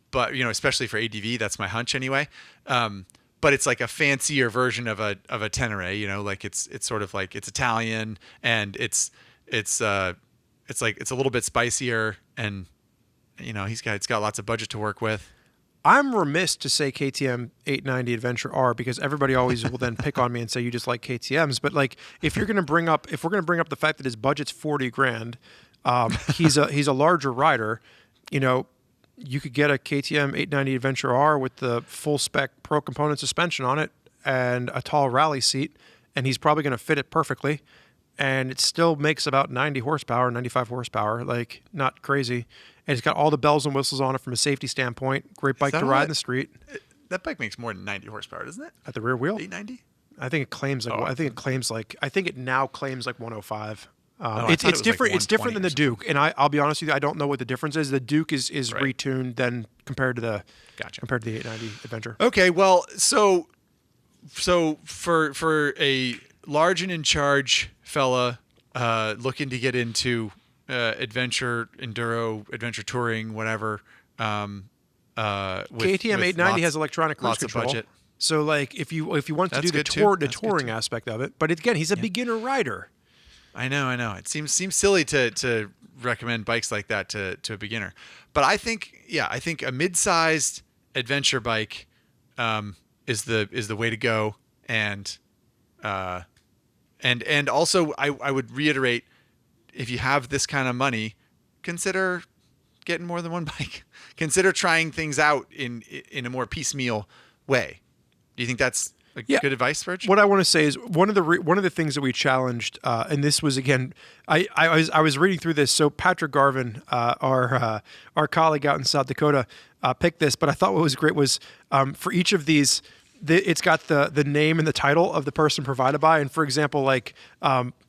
but especially for ADV, that's my hunch anyway. But it's like a fancier version of a Tenere. Like it's sort of like it's Italian, and it's like it's a little bit spicier, and it's got lots of budget to work with. I'm remiss to say KTM 890 Adventure R, because everybody always will then pick on me and say you just like KTMs. But like, if we're going to bring up the fact that his budget's $40,000, he's a larger rider. You could get a KTM 890 Adventure R with the full spec pro component suspension on it and a tall rally seat, and he's probably going to fit it perfectly. And it still makes about 90 horsepower, 95 horsepower, like not crazy. And it's got all the bells and whistles on it from a safety standpoint. Great bike to ride in the street. That bike makes more than 90 horsepower, doesn't it? At the rear wheel? 890? I think it claims like. I think it now claims like 105. It's different. Like it's different than the Duke, and I'll be honest with you. I don't know what the difference is. The Duke is right. retuned then compared to the 890 Adventure. Okay, well, so for a large and in charge fella looking to get into adventure, enduro, adventure touring, whatever. KTM 890 has electronic cruise control. Budget. So like if you want to That's do the touring aspect of it, but again, he's a beginner rider. I know. It seems silly to recommend bikes like that to a beginner, but I think a mid-sized adventure bike is the way to go, and also I would reiterate, if you have this kind of money, consider getting more than one bike. Consider trying things out in a more piecemeal way. Do you think that's good advice, Spurge? What I want to say is one of the things that we challenged, and this was again, I was reading through this. So Patrick Garvin, our colleague out in South Dakota, picked this. But I thought what was great was for each of these, it's got the name and the title of the person provided by. And for example, like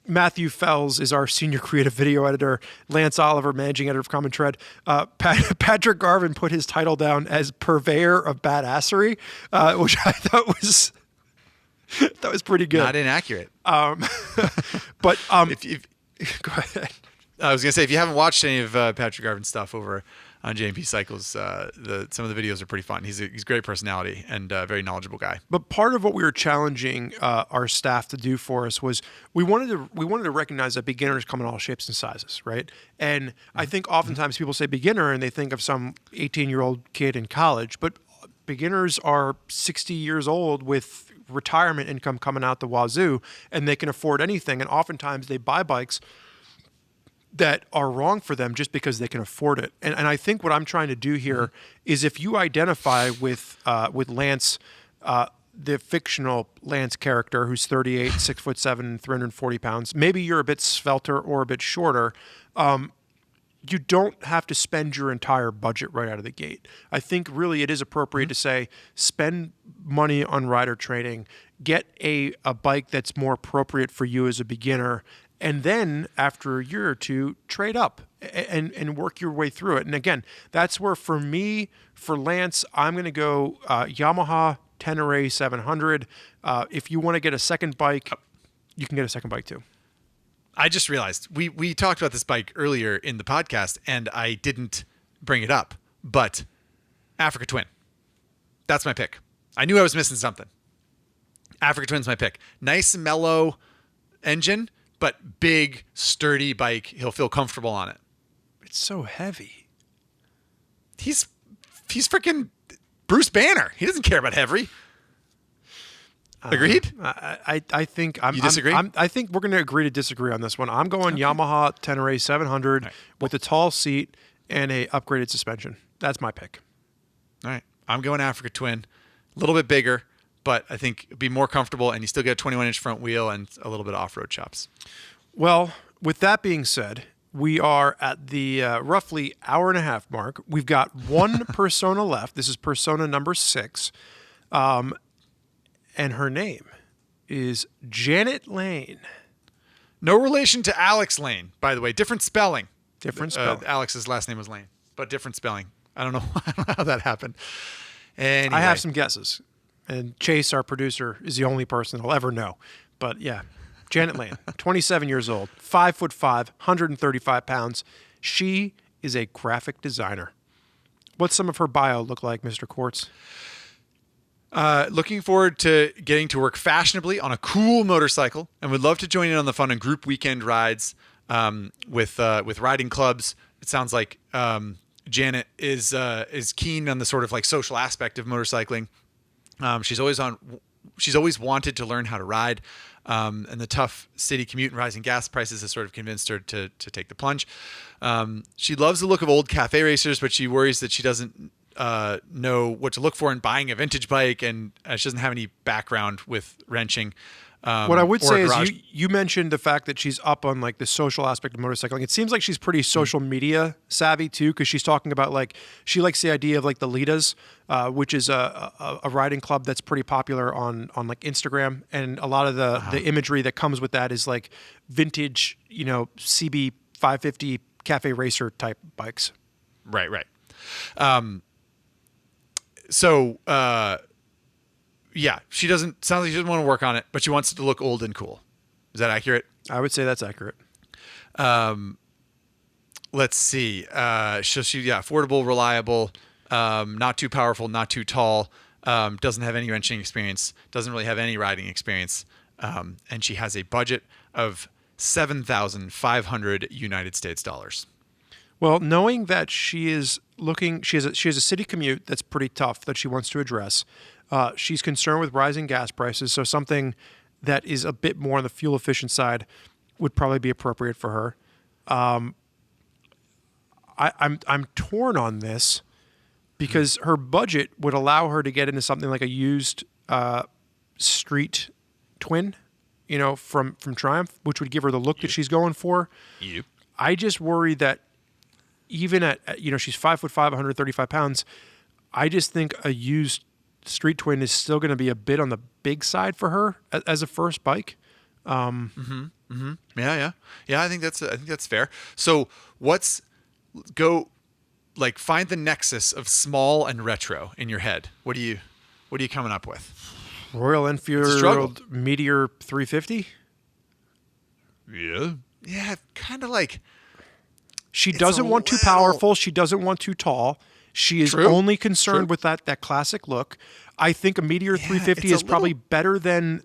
Matthew Fells is our senior creative video editor. Lance Oliver, managing editor of Common Tread. Patrick Garvin put his title down as purveyor of badassery, which I thought was pretty good. Not inaccurate. But if go ahead. I was gonna say, if you haven't watched any of Patrick Garvin's stuff over on JMP Cycles, some of the videos are pretty fun. He's a great personality and a very knowledgeable guy. But part of what we were challenging our staff to do for us was we wanted to recognize that beginners come in all shapes and sizes, right? And I think oftentimes people say beginner and they think of some 18-year-old kid in college, but beginners are 60 years old with retirement income coming out the wazoo, and they can afford anything. And oftentimes they buy bikes that are wrong for them just because they can afford it. And I think what I'm trying to do here is, if you identify with Lance, the fictional Lance character who's 38, 6'7", 340 pounds, maybe you're a bit svelter or a bit shorter, you don't have to spend your entire budget right out of the gate. I think really it is appropriate to say, spend money on rider training, get a bike that's more appropriate for you as a beginner, and then after a year or two, trade up and work your way through it. And again, that's where for me, for Lance, I'm going to go Yamaha Tenere 700. If you want to get a second bike, you can get a second bike too. I just realized we talked about this bike earlier in the podcast, and I didn't bring it up, but Africa Twin. That's my pick. I knew I was missing something. Africa Twin's my pick. Nice, mellow engine, but big, sturdy bike. He'll feel comfortable on it. It's so heavy. He's freaking Bruce Banner. He doesn't care about heavy. Agreed? I think you disagree? I think we're going to agree to disagree on this one. I'm going Yamaha Tenere 700 with a tall seat and a upgraded suspension. That's my pick. All right. I'm going Africa Twin. A little bit bigger, but I think it'd be more comfortable, and you still get a 21-inch front wheel and a little bit of off-road chops. Well, with that being said, we are at the roughly hour and a half mark. We've got one persona left. This is persona number 6. And her name is Janet Lane. No relation to Alex Lane, by the way. Different spelling. Different spelling. Alex's last name was Lane, but different spelling. I don't know how that happened. Anyway. I have some guesses. And Chase, our producer, is the only person I'll ever know. But yeah, Janet Lane, 27 years old, 5'5", 135 pounds. She is a graphic designer. What's some of her bio look like, Mr. Quartz? Looking forward to getting to work fashionably on a cool motorcycle, and would love to join in on the fun and group weekend rides with riding clubs. It sounds like Janet is keen on the sort of like social aspect of motorcycling. She's always wanted to learn how to ride, and the tough city commute and rising gas prices has sort of convinced her to take the plunge. She loves the look of old cafe racers, but she worries that she doesn't know what to look for in buying a vintage bike, and she doesn't have any background with wrenching. What I would say is you mentioned the fact that she's up on like the social aspect of motorcycling. It seems like she's pretty social media savvy too, because she's talking about like she likes the idea of like the Litas, which is a riding club that's pretty popular on like Instagram, and a lot of the imagery that comes with that is like vintage, CB 550 cafe racer type bikes. Right. So, yeah, sounds like she doesn't want to work on it, but she wants it to look old and cool. Is that accurate? I would say that's accurate. Let's see. Affordable, reliable, not too powerful, not too tall. Doesn't have any wrenching experience. Doesn't really have any riding experience. And she has a budget of $7,500 United States dollars. Well, knowing that she has a city commute that's pretty tough that she wants to address. She's concerned with rising gas prices, so something that is a bit more on the fuel efficient side would probably be appropriate for her. I'm torn on this because her budget would allow her to get into something like a used street twin, from Triumph, which would give her the look that she's going for. Yep. I just worry that even at she's 5'5", 135 pounds, I just think a used street twin is still going to be a bit on the big side for her as a first bike. Yeah. I think that's fair. So find the nexus of small and retro in your head. What are you coming up with? Royal Enfield Meteor 350. Yeah, kind of like. She doesn't want too powerful. She doesn't want too tall. She is only concerned with that classic look. I think a Meteor 350 is probably better than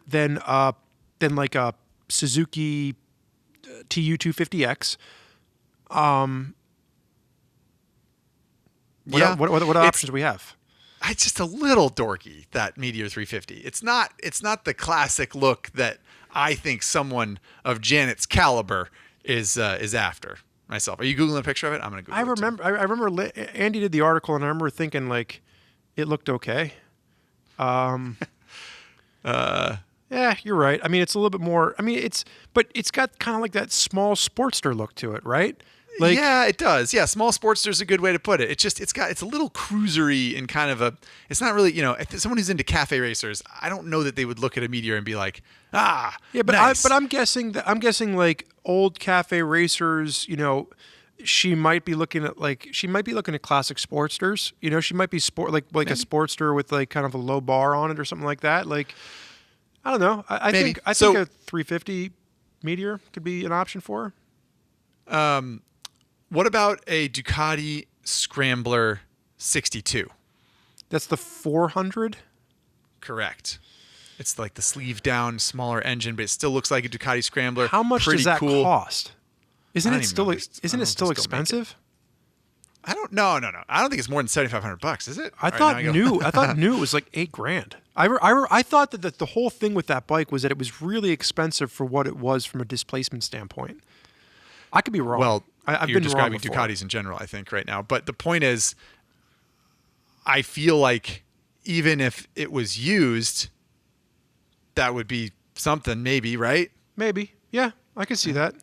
like a Suzuki TU 250X. What options do we have? It's just a little dorky, that Meteor 350. It's not the classic look that I think someone of Janet's caliber is after. Myself. Are you Googling a picture of it? I'm going to Google it. I remember Andy did the article, and I remember thinking, like, it looked okay. Yeah, you're right. I mean, it's a little bit more. I mean, but it's got kind of like that small Sportster look to it, right? Like, yeah, it does. Yeah, small Sportster is a good way to put it. It's a little cruisery and kind of it's not really, if someone who's into cafe racers, I don't know that they would look at a Meteor and be like, yeah, but nice. I'm guessing like old cafe racers, she might be looking at classic Sportsters. She might be like a Sportster with like kind of a low bar on it or something like that. Like, I don't know. I think a 350 Meteor could be an option for her. What about a Ducati Scrambler 62? That's the 400? Correct. It's like the sleeve down, smaller engine, but it still looks like a Ducati Scrambler. How much does that cost? Isn't it still expensive? I don't know. No. I don't think it's more than $7,500, is it? I thought new it was like $8,000. I thought that the whole thing with that bike was that it was really expensive for what it was from a displacement standpoint. I could be wrong. Well, I've you're been describing wrong Ducatis in general, I think, right now. But the point is, I feel like even if it was used, that would be something, maybe, right? Maybe. Yeah, I can see that.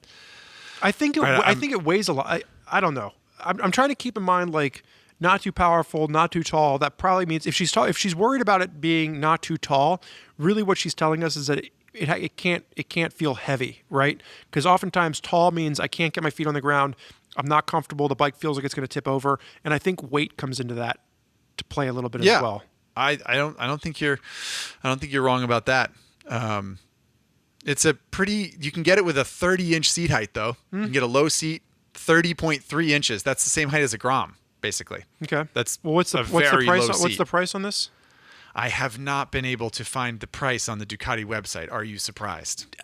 I think it weighs a lot. I don't know. I'm trying to keep in mind, like, not too powerful, not too tall. That probably means if she's worried about it being not too tall, really what she's telling us is that it can't feel heavy, right? Because oftentimes tall means I can't get my feet on the ground. I'm not comfortable. The bike feels like it's going to tip over, and I think weight comes into that to play a little bit as well. I don't think you're wrong about that. It's you can get it with a 30-inch seat height though. You can get a low seat, 30.3 inches. That's the same height as a Grom, basically. Okay. That's what's the price? What's the price on this? I have not been able to find the price on the Ducati website. Are you surprised?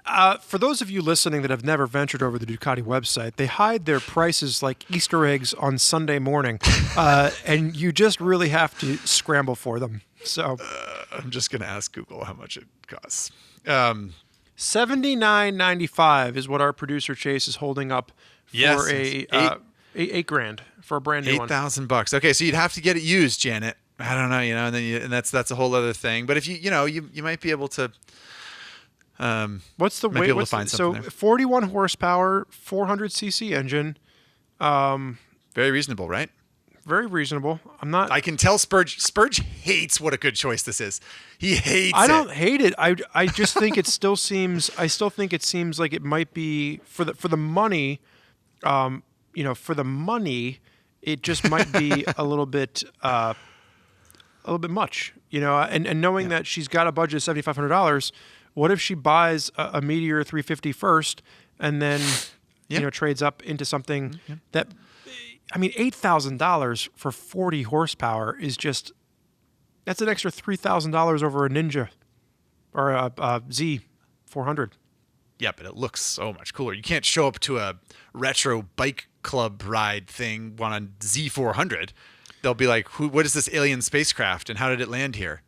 For those of you listening that have never ventured over the Ducati website, they hide their prices like Easter eggs on Sunday morning, and you just really have to scramble for them. So I'm just going to ask Google how much it costs. $79.95 is what our producer Chase is holding up for $8,000 for a brand new one. $8,000. Okay, so you'd have to get it used, Janet. I don't know, and that's a whole other thing. But if you might be able to. What's the weight? So 41 horsepower, 400cc engine. Very reasonable, right? Very reasonable. I can tell Spurge hates what a good choice this is. He hates it. I don't hate it. I just think it still seems. I still think it seems like it might be for the money. For the money, it just might be a little bit much, and knowing that she's got a budget of $7,500, what if she buys a Meteor 350 first and then trades up into something that, I mean, $8,000 for 40 horsepower is just, that's an extra $3,000 over a Ninja or a Z400. Yeah, but it looks so much cooler. You can't show up to a retro bike club ride thing on a Z400. They'll be like, what is this alien spacecraft and how did it land here?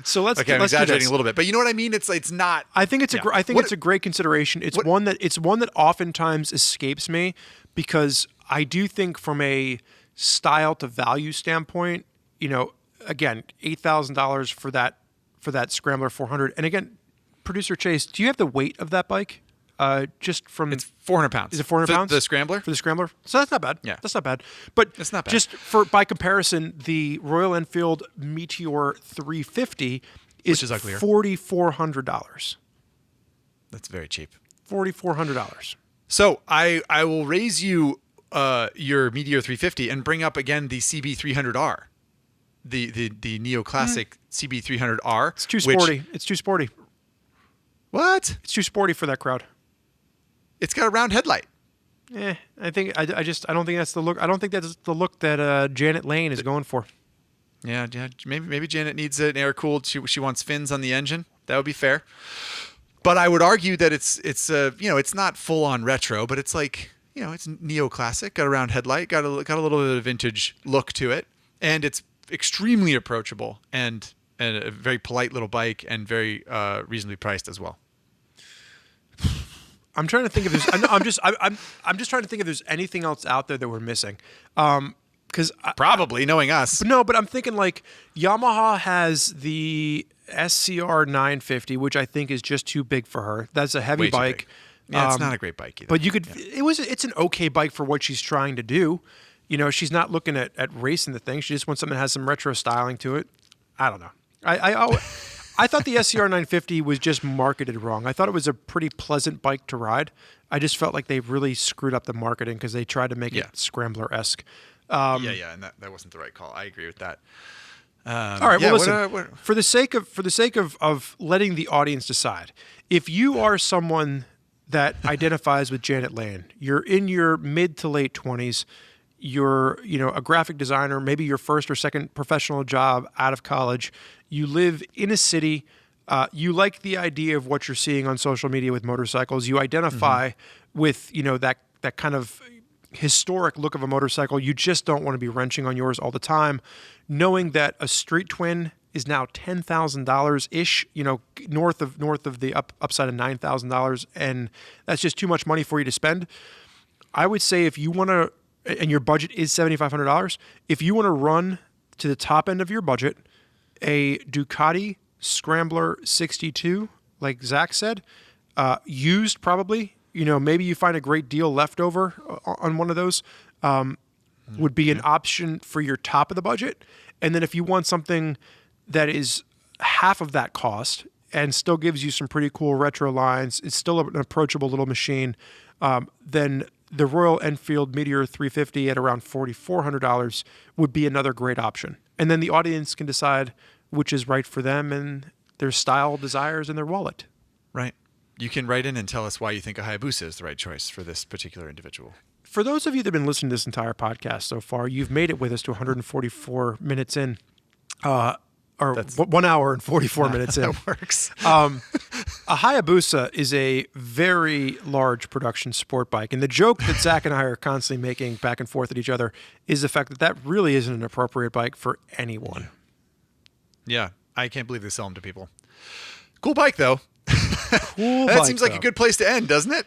So let's I'm exaggerating a little bit, but you know what I mean. It's not. I think it's it's a great consideration. It's one that oftentimes escapes me because I do think from a style to value standpoint, again, $8,000 for that Scrambler 400, and again, producer Chase, do you have the weight of that bike? Just from it's 400 pounds. Is it 400 pounds? The Scrambler? For the Scrambler? So that's not bad. Yeah. That's not bad. But it's not bad. Just by comparison, the Royal Enfield Meteor 350 which is uglier. $4,400. That's very cheap. $4,400. So I will raise you your Meteor 350 and bring up again the CB300R. The neoclassic CB300R. It's too sporty. It's too sporty. What? It's too sporty for that crowd. It's got a round headlight. I think I don't think that's the look. I don't think that's the look that Janet Lane is going for. Yeah. Maybe Janet needs an air cooled. She wants fins on the engine. That would be fair. But I would argue that it's not full on retro, but it's like it's neoclassic. Got a round headlight. Got a little bit of a vintage look to it, and it's extremely approachable and a very polite little bike and very reasonably priced as well. I'm trying to think if there's. I'm just trying to think if there's anything else out there that we're missing. Because probably knowing us. But I'm thinking like Yamaha has the SCR 950, which I think is just too big for her. That's a heavy bike. Yeah, it's not a great bike either. But you could. Yeah. It's an okay bike for what she's trying to do. She's not looking at racing the thing. She just wants something that has some retro styling to it. I don't know. I thought the SCR 950 was just marketed wrong. I thought it was a pretty pleasant bike to ride. I just felt like they really screwed up the marketing because they tried to make it Scrambler-esque. And that wasn't the right call. I agree with that. All right. Well, listen. For the sake of letting the audience decide, if you are someone that identifies with Janet Lane, you're in your mid to late 20s. You're, a graphic designer, maybe your first or second professional job out of college. You live in a city. You like the idea of what you're seeing on social media with motorcycles. You identify with, that kind of historic look of a motorcycle. You just don't want to be wrenching on yours all the time. Knowing that a Street Twin is now $10,000-ish, north of the upside of $9,000, and that's just too much money for you to spend. I would say if you want to, and your budget is $7,500, if you want to run to the top end of your budget, a Ducati Scrambler 62, like Zach said, used probably, maybe you find a great deal left over on one of those, would be an option for your top of the budget. And then if you want something that is half of that cost and still gives you some pretty cool retro lines, it's still an approachable little machine, then the Royal Enfield Meteor 350 at around $4,400 would be another great option. And then the audience can decide which is right for them and their style, desires, and their wallet. Right. You can write in and tell us why you think a Hayabusa is the right choice for this particular individual. For those of you that have been listening to this entire podcast so far, you've made it with us to 144 minutes in. That's 1 hour and 44 minutes in. That works. A Hayabusa is a very large production sport bike. And the joke that Zach and I are constantly making back and forth at each other is the fact that that really isn't an appropriate bike for anyone. Yeah. I can't believe they sell them to people. Cool bike, though. That seems like a good place to end, doesn't it?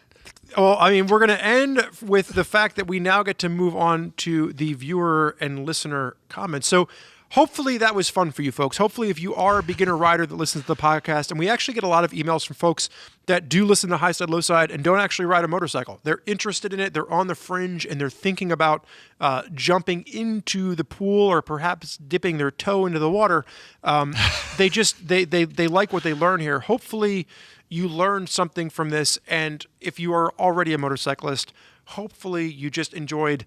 Well, I mean, we're going to end with the fact that we now get to move on to the viewer and listener comments. So hopefully that was fun for you folks. Hopefully if you are a beginner rider that listens to the podcast, and we actually get a lot of emails from folks that do listen to High Side, Low Side and don't actually ride a motorcycle. They're interested in it. They're on the fringe and they're thinking about jumping into the pool or perhaps dipping their toe into the water. They like what they learn here. Hopefully you learned something from this. And if you are already a motorcyclist, hopefully you just enjoyed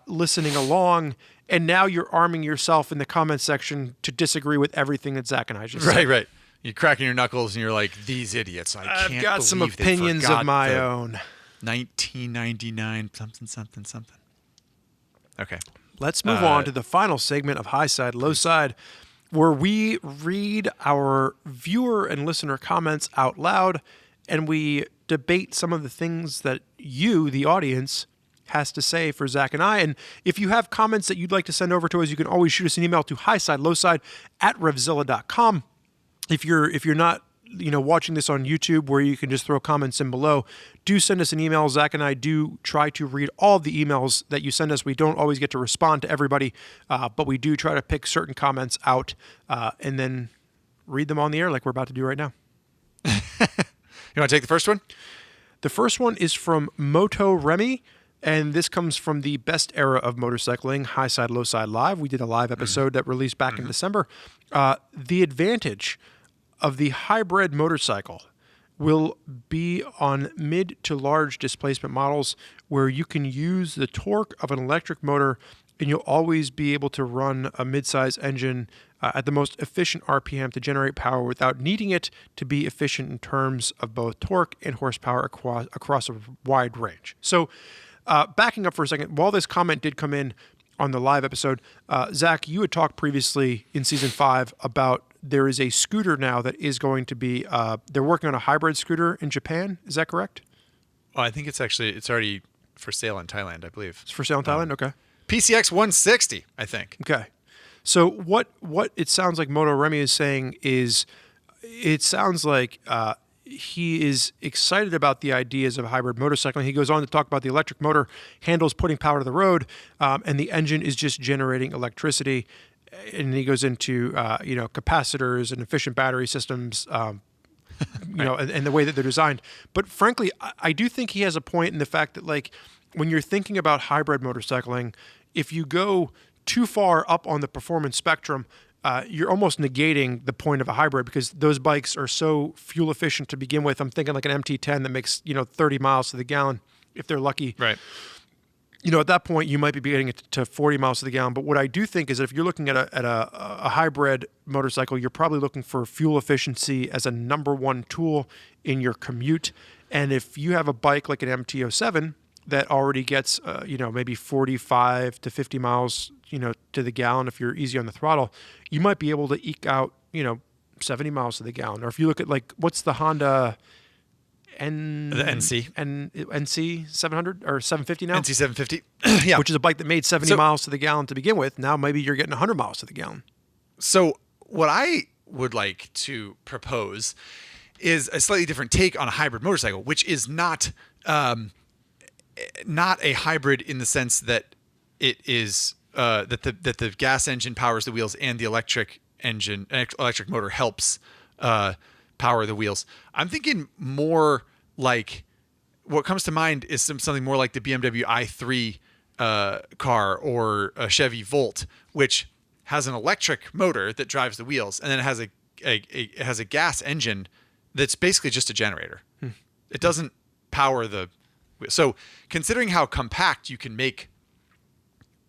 listening along. And now you're arming yourself in the comment section to disagree with everything that Zach and I just said. Right. You're cracking your knuckles and you're like, these idiots. I've got some opinions of my own. 1999 something. Okay. Let's move on to the final segment of High Side, Low Side, where we read our viewer and listener comments out loud, and we debate some of the things that you, the audience, has to say for Zach and I. And if you have comments that you'd like to send over to us, you can always shoot us an email to highsidelowside@revzilla.com. If you're not watching this on YouTube, where you can just throw comments in below, do send us an email. Zach and I do try to read all the emails that you send us. We don't always get to respond to everybody, but we do try to pick certain comments out and then read them on the air like we're about to do right now. You want to take the first one? The first one is from Moto Remy, and this comes from the best era of motorcycling, High Side, Low Side Live. We did a live episode that released back in December. The advantage of the hybrid motorcycle will be on mid to large displacement models where you can use the torque of an electric motor, and you'll always be able to run a mid-size engine at the most efficient RPM to generate power without needing it to be efficient in terms of both torque and horsepower across a wide range. So backing up for a second, while this comment did come in on the live episode, Zach, you had talked previously in Season 5 about there is a scooter now that is going to be, they're working on a hybrid scooter in Japan. Is that correct? Well, I think it's already for sale in Thailand, I believe. It's for sale in Thailand? Okay. PCX 160, I think. Okay. So what it sounds like Moto Remy is saying is, it sounds like he is excited about the ideas of hybrid motorcycling. He goes on to talk about the electric motor handles putting power to the road, and the engine is just generating electricity. And he goes into capacitors and efficient battery systems, and the way that they're designed. But frankly, I do think he has a point in the fact that, like, when you're thinking about hybrid motorcycling, if you go too far up on the performance spectrum, you're almost negating the point of a hybrid, because those bikes are so fuel efficient to begin with. I'm thinking like an MT10 that makes 30 miles to the gallon if they're lucky. Right. At that point, you might be getting it to 40 miles to the gallon. But what I do think is that if you're looking at a hybrid motorcycle, you're probably looking for fuel efficiency as a number one tool in your commute. And if you have a bike like an MT-07 that already gets, maybe 45 to 50 miles, to the gallon, if you're easy on the throttle, you might be able to eke out, 70 miles to the gallon. Or if you look at, like, what's the Honda the NC 700 or 750 now? NC 750. Yeah. Which is a bike that made 70 miles to the gallon to begin with. Now maybe you're getting 100 miles to the gallon. So what I would like to propose is a slightly different take on a hybrid motorcycle, which is not a hybrid in the sense that it is that the gas engine powers the wheels and the electric motor helps power the wheels. I'm thinking more like, what comes to mind is something more like the BMW i3 car or a Chevy Volt, which has an electric motor that drives the wheels, and then it has a gas engine that's basically just a generator. It doesn't power the. So considering how compact you can make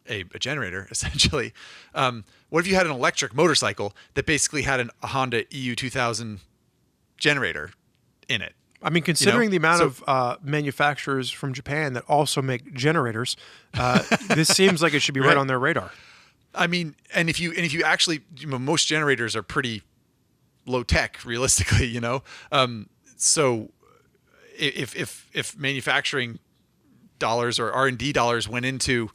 a generator, essentially, what if you had an electric motorcycle that basically had a Honda EU 2000 generator in it? I mean, considering the amount of manufacturers from Japan that also make generators, this seems like it should be right on their radar. I mean, and if you actually, most generators are pretty low tech, realistically, so if manufacturing dollars or R&D dollars went into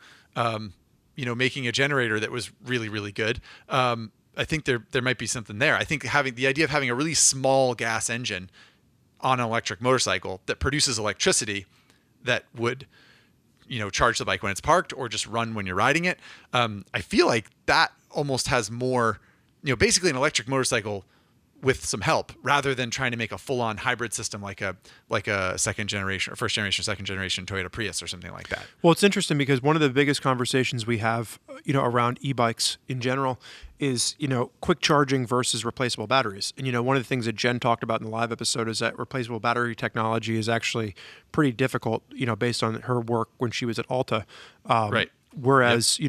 making a generator that was really, really good, I think there might be something there. I think the idea of having a really small gas engine on an electric motorcycle that produces electricity that would charge the bike when it's parked or just run when you're riding it, I feel like that almost has more, basically an electric motorcycle with some help, rather than trying to make a full-on hybrid system like a second generation or second generation Toyota Prius or something like that. Well, it's interesting because one of the biggest conversations we have, around e-bikes in general is, quick charging versus replaceable batteries. And, one of the things that Jen talked about in the live episode is that replaceable battery technology is actually pretty difficult, based on her work when she was at Alta. Right. Whereas,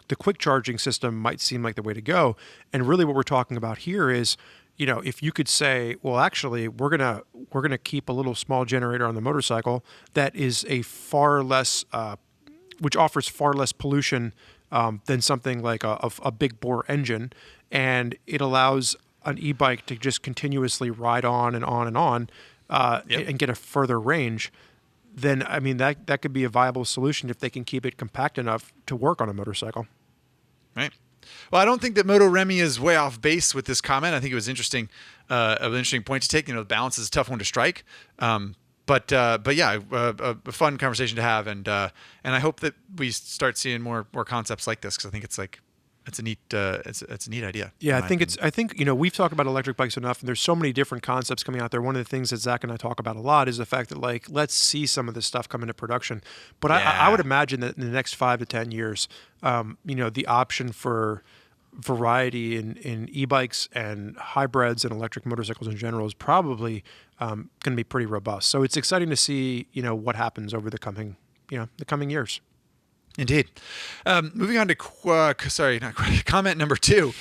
the quick charging system might seem like the way to go. And really what we're talking about here is, if you could say, well, actually, we're gonna keep a little small generator on the motorcycle that is a far less, which offers far less pollution than something like a big bore engine, and it allows an e-bike to just continuously ride on and on and on, and get a further range. Then I mean that could be a viable solution if they can keep it compact enough to work on a motorcycle. Right. Well, I don't think that Moto Remy is way off base with this comment. I think it was interesting, an interesting point to take. The balance is a tough one to strike. But yeah, a fun conversation to have, and I hope that we start seeing more concepts like this, because I think it's a neat it's a neat idea. Yeah, I think we've talked about electric bikes enough, and there's so many different concepts coming out there. One of the things that Zach and I talk about a lot is the fact that let's see some of this stuff come into production. But I would imagine that in the next 5 to 10 years, the option for variety in e-bikes and hybrids and electric motorcycles in general is probably going to be pretty robust. So it's exciting to see what happens over the coming years. Indeed. Moving on to comment number 2,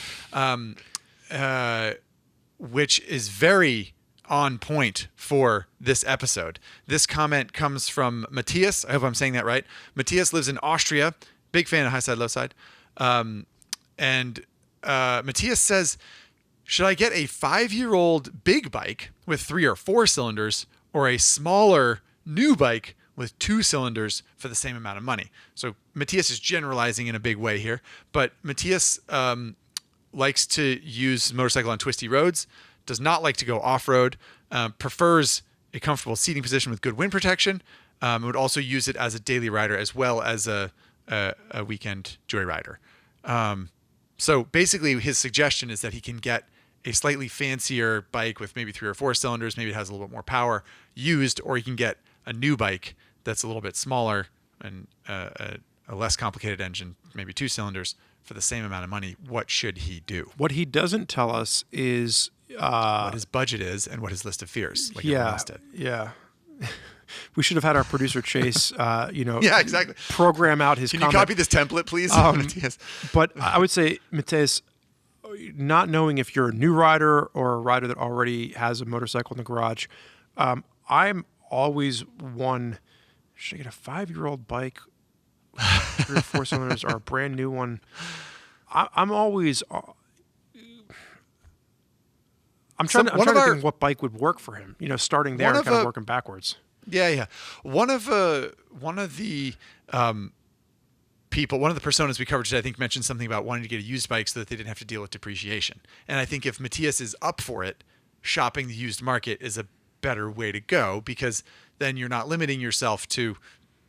which is very on point for this episode. This comment comes from Matthias. I hope I'm saying that right. Matthias lives in Austria. Big fan of high side, low side. And Matthias says, should I get a 5-year-old big bike with 3 or 4 cylinders, or a smaller new bike with 2 cylinders for the same amount of money? So Matthias is generalizing in a big way here, but Matthias likes to use motorcycle on twisty roads, does not like to go off-road, prefers a comfortable seating position with good wind protection, would also use it as a daily rider as well as a weekend joyrider. So basically his suggestion is that he can get a slightly fancier bike with maybe 3 or 4 cylinders, maybe it has a little bit more power used, or he can get a new bike that's a little bit smaller and a less complicated engine, maybe 2 cylinders, for the same amount of money. What should he do? What he doesn't tell us is what his budget is and what his list of fears. Yeah. We should have had our producer Chase, yeah, exactly. program out his. Can comment. you copy this template, please? But I would say, Matthias, not knowing if you're a new rider or a rider that already has a motorcycle in the garage, I'm always one. Should I get a 5-year-old bike, 3 or 4 cylinders, or a brand new one? I'm always. I'm trying to think what bike would work for him. Starting there and kind of working backwards. Yeah. One of the people, one of the personas we covered today, I think mentioned something about wanting to get a used bike so that they didn't have to deal with depreciation. And I think if Matthias is up for it, shopping the used market is a better way to go, because then you're not limiting yourself to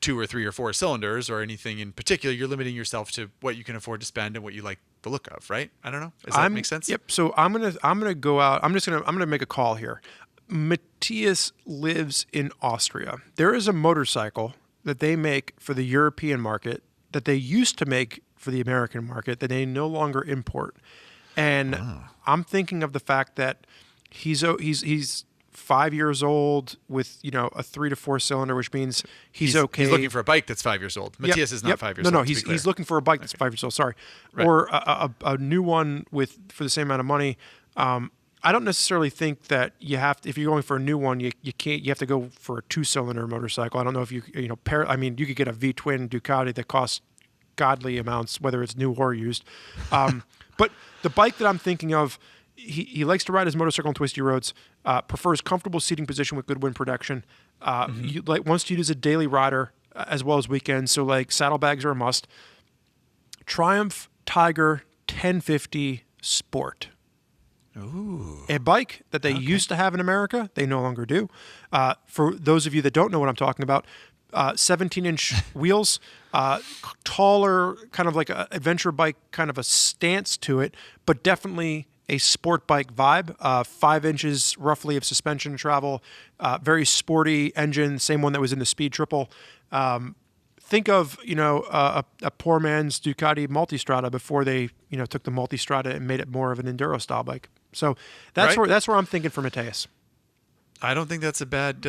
2 or 3 or 4 cylinders or anything in particular. You're limiting yourself to what you can afford to spend and what you like the look of, right? I don't know. Does that make sense? Yep. So I'm gonna go out. I'm gonna make a call here. Matthias lives in Austria. There is a motorcycle that they make for the European market that they used to make for the American market that they no longer import. And I'm thinking of the fact that he's 5 years old with a 3 to 4 cylinder, which means he's okay. He's looking for a bike that's 5 years old. Matthias is not 5 years old. No, he's looking for a bike that's 5 years old. Sorry, right. Or a new one for the same amount of money. I don't necessarily think that you have to, if you're going for a new one, you have to go for a 2-cylinder motorcycle. I don't know if you could get a V-twin Ducati that costs godly amounts, whether it's new or used. But the bike that I'm thinking of, he likes to ride his motorcycle on twisty roads, prefers comfortable seating position with good wind protection. Wants to use a daily rider as well as weekends, so saddlebags are a must. Triumph Tiger 1050 Sport. Ooh. A bike that they used to have in America, they no longer do. For those of you that don't know what I'm talking about, 17-inch wheels, taller, kind of like an adventure bike, kind of a stance to it, but definitely a sport bike vibe. 5 inches roughly of suspension travel, very sporty engine, same one that was in the Speed Triple. Think of a poor man's Ducati Multistrada before they took the Multistrada and made it more of an enduro style bike. So that's where I'm thinking for Matthias. I don't think that's a bad.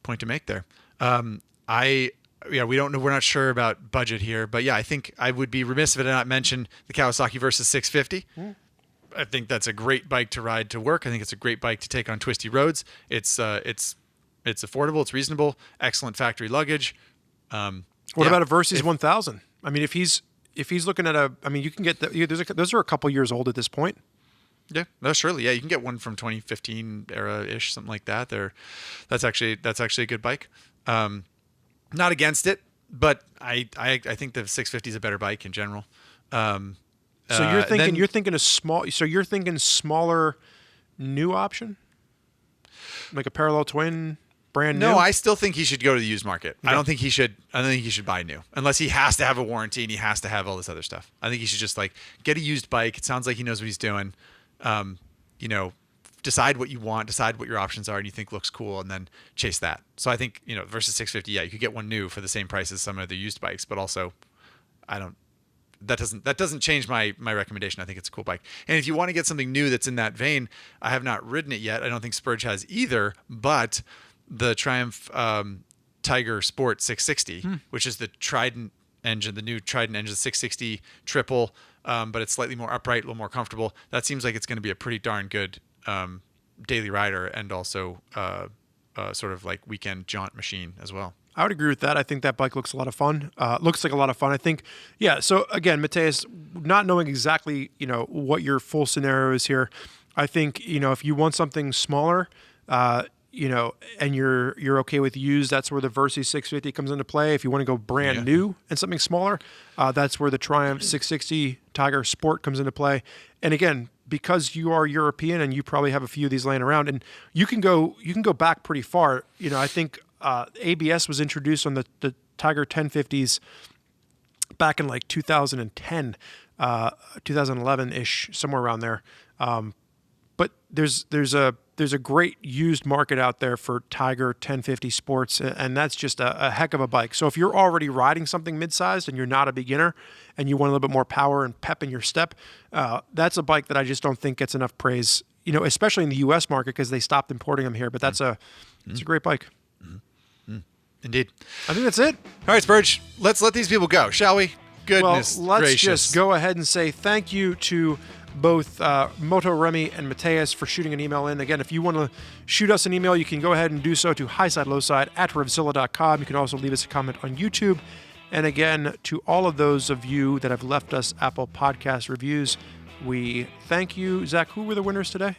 Point to make there. We don't know. We're not sure about budget here, but yeah, I think I would be remiss if I did not mention the Kawasaki versus 650. I think that's a great bike to ride to work. I think it's a great bike to take on twisty roads. It's affordable. It's reasonable. Excellent factory luggage. What about a Versys 1000? I mean, if he's looking at you can get those are a couple years old at this point. Yeah, no, surely. Yeah, you can get one from 2015 era-ish, something like that. That's actually a good bike. Not against it, but I think the 650 is a better bike in general. So you're thinking a small. So you're thinking smaller, new option, like a parallel twin, brand new. No, I still think he should go to the used market. Okay. I don't think he should buy new unless he has to have a warranty and he has to have all this other stuff. I think he should just get a used bike. It sounds like he knows what he's doing. Decide what you want, decide what your options are, and you think looks cool, and then chase that. So I think versus 650, yeah, you could get one new for the same price as some of the used bikes, but also, that doesn't change my recommendation. I think it's a cool bike, and if you want to get something new that's in that vein, I have not ridden it yet. I don't think Spurge has either, but the Triumph Tiger Sport 660, which is the Trident engine, the new Trident engine, 660 triple. But it's slightly more upright, a little more comfortable. That seems like it's going to be a pretty darn good daily rider and also sort of like weekend jaunt machine as well. I would agree with that. I think that bike looks a lot of fun. Looks like a lot of fun. I think, yeah. So again, Mateus, not knowing exactly what your full scenario is here, I think if you want something smaller, and you're okay with used, that's where the Versys 650 comes into play. If you want to go brand new and something smaller, that's where the Triumph 660 Tiger Sport comes into play. And again, because you are European and you probably have a few of these laying around, and you can go back pretty far. I think ABS was introduced on the Tiger 1050s back in like 2010, 2011-ish, somewhere around there. But there's a great used market out there for Tiger 1050 Sports, and that's just a heck of a bike. So if you're already riding something mid-sized and you're not a beginner and you want a little bit more power and pep in your step, that's a bike that I just don't think gets enough praise, especially in the U.S. market because they stopped importing them here. But it's a great bike. Indeed. I think that's it. All right, Spurge, let's let these people go, shall we? Goodness well, let's gracious. Just go ahead and say thank you to both Moto, Remy, and Mateus for shooting an email in. Again, if you want to shoot us an email, you can go ahead and do so to highsidelowside@revzilla.com. You can also leave us a comment on YouTube. And again, to all of those of you that have left us Apple Podcast reviews, we thank you. Zach, who were the winners today?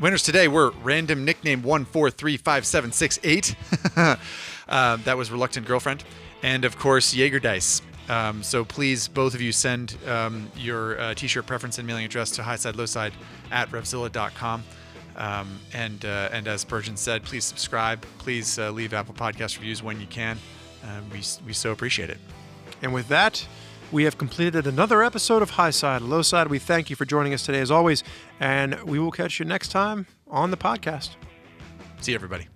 Winners today were random nickname 1435768. That was Reluctant Girlfriend. And of course, Jaeger Dice. So please, both of you, send your t-shirt preference and mailing address to highsidelowside@revzilla.com. And as Spurgeon said, please subscribe. Please leave Apple Podcast reviews when you can. We so appreciate it. And with that, we have completed another episode of High Side, Low Side. We thank you for joining us today, as always, and we will catch you next time on the podcast. See you, everybody.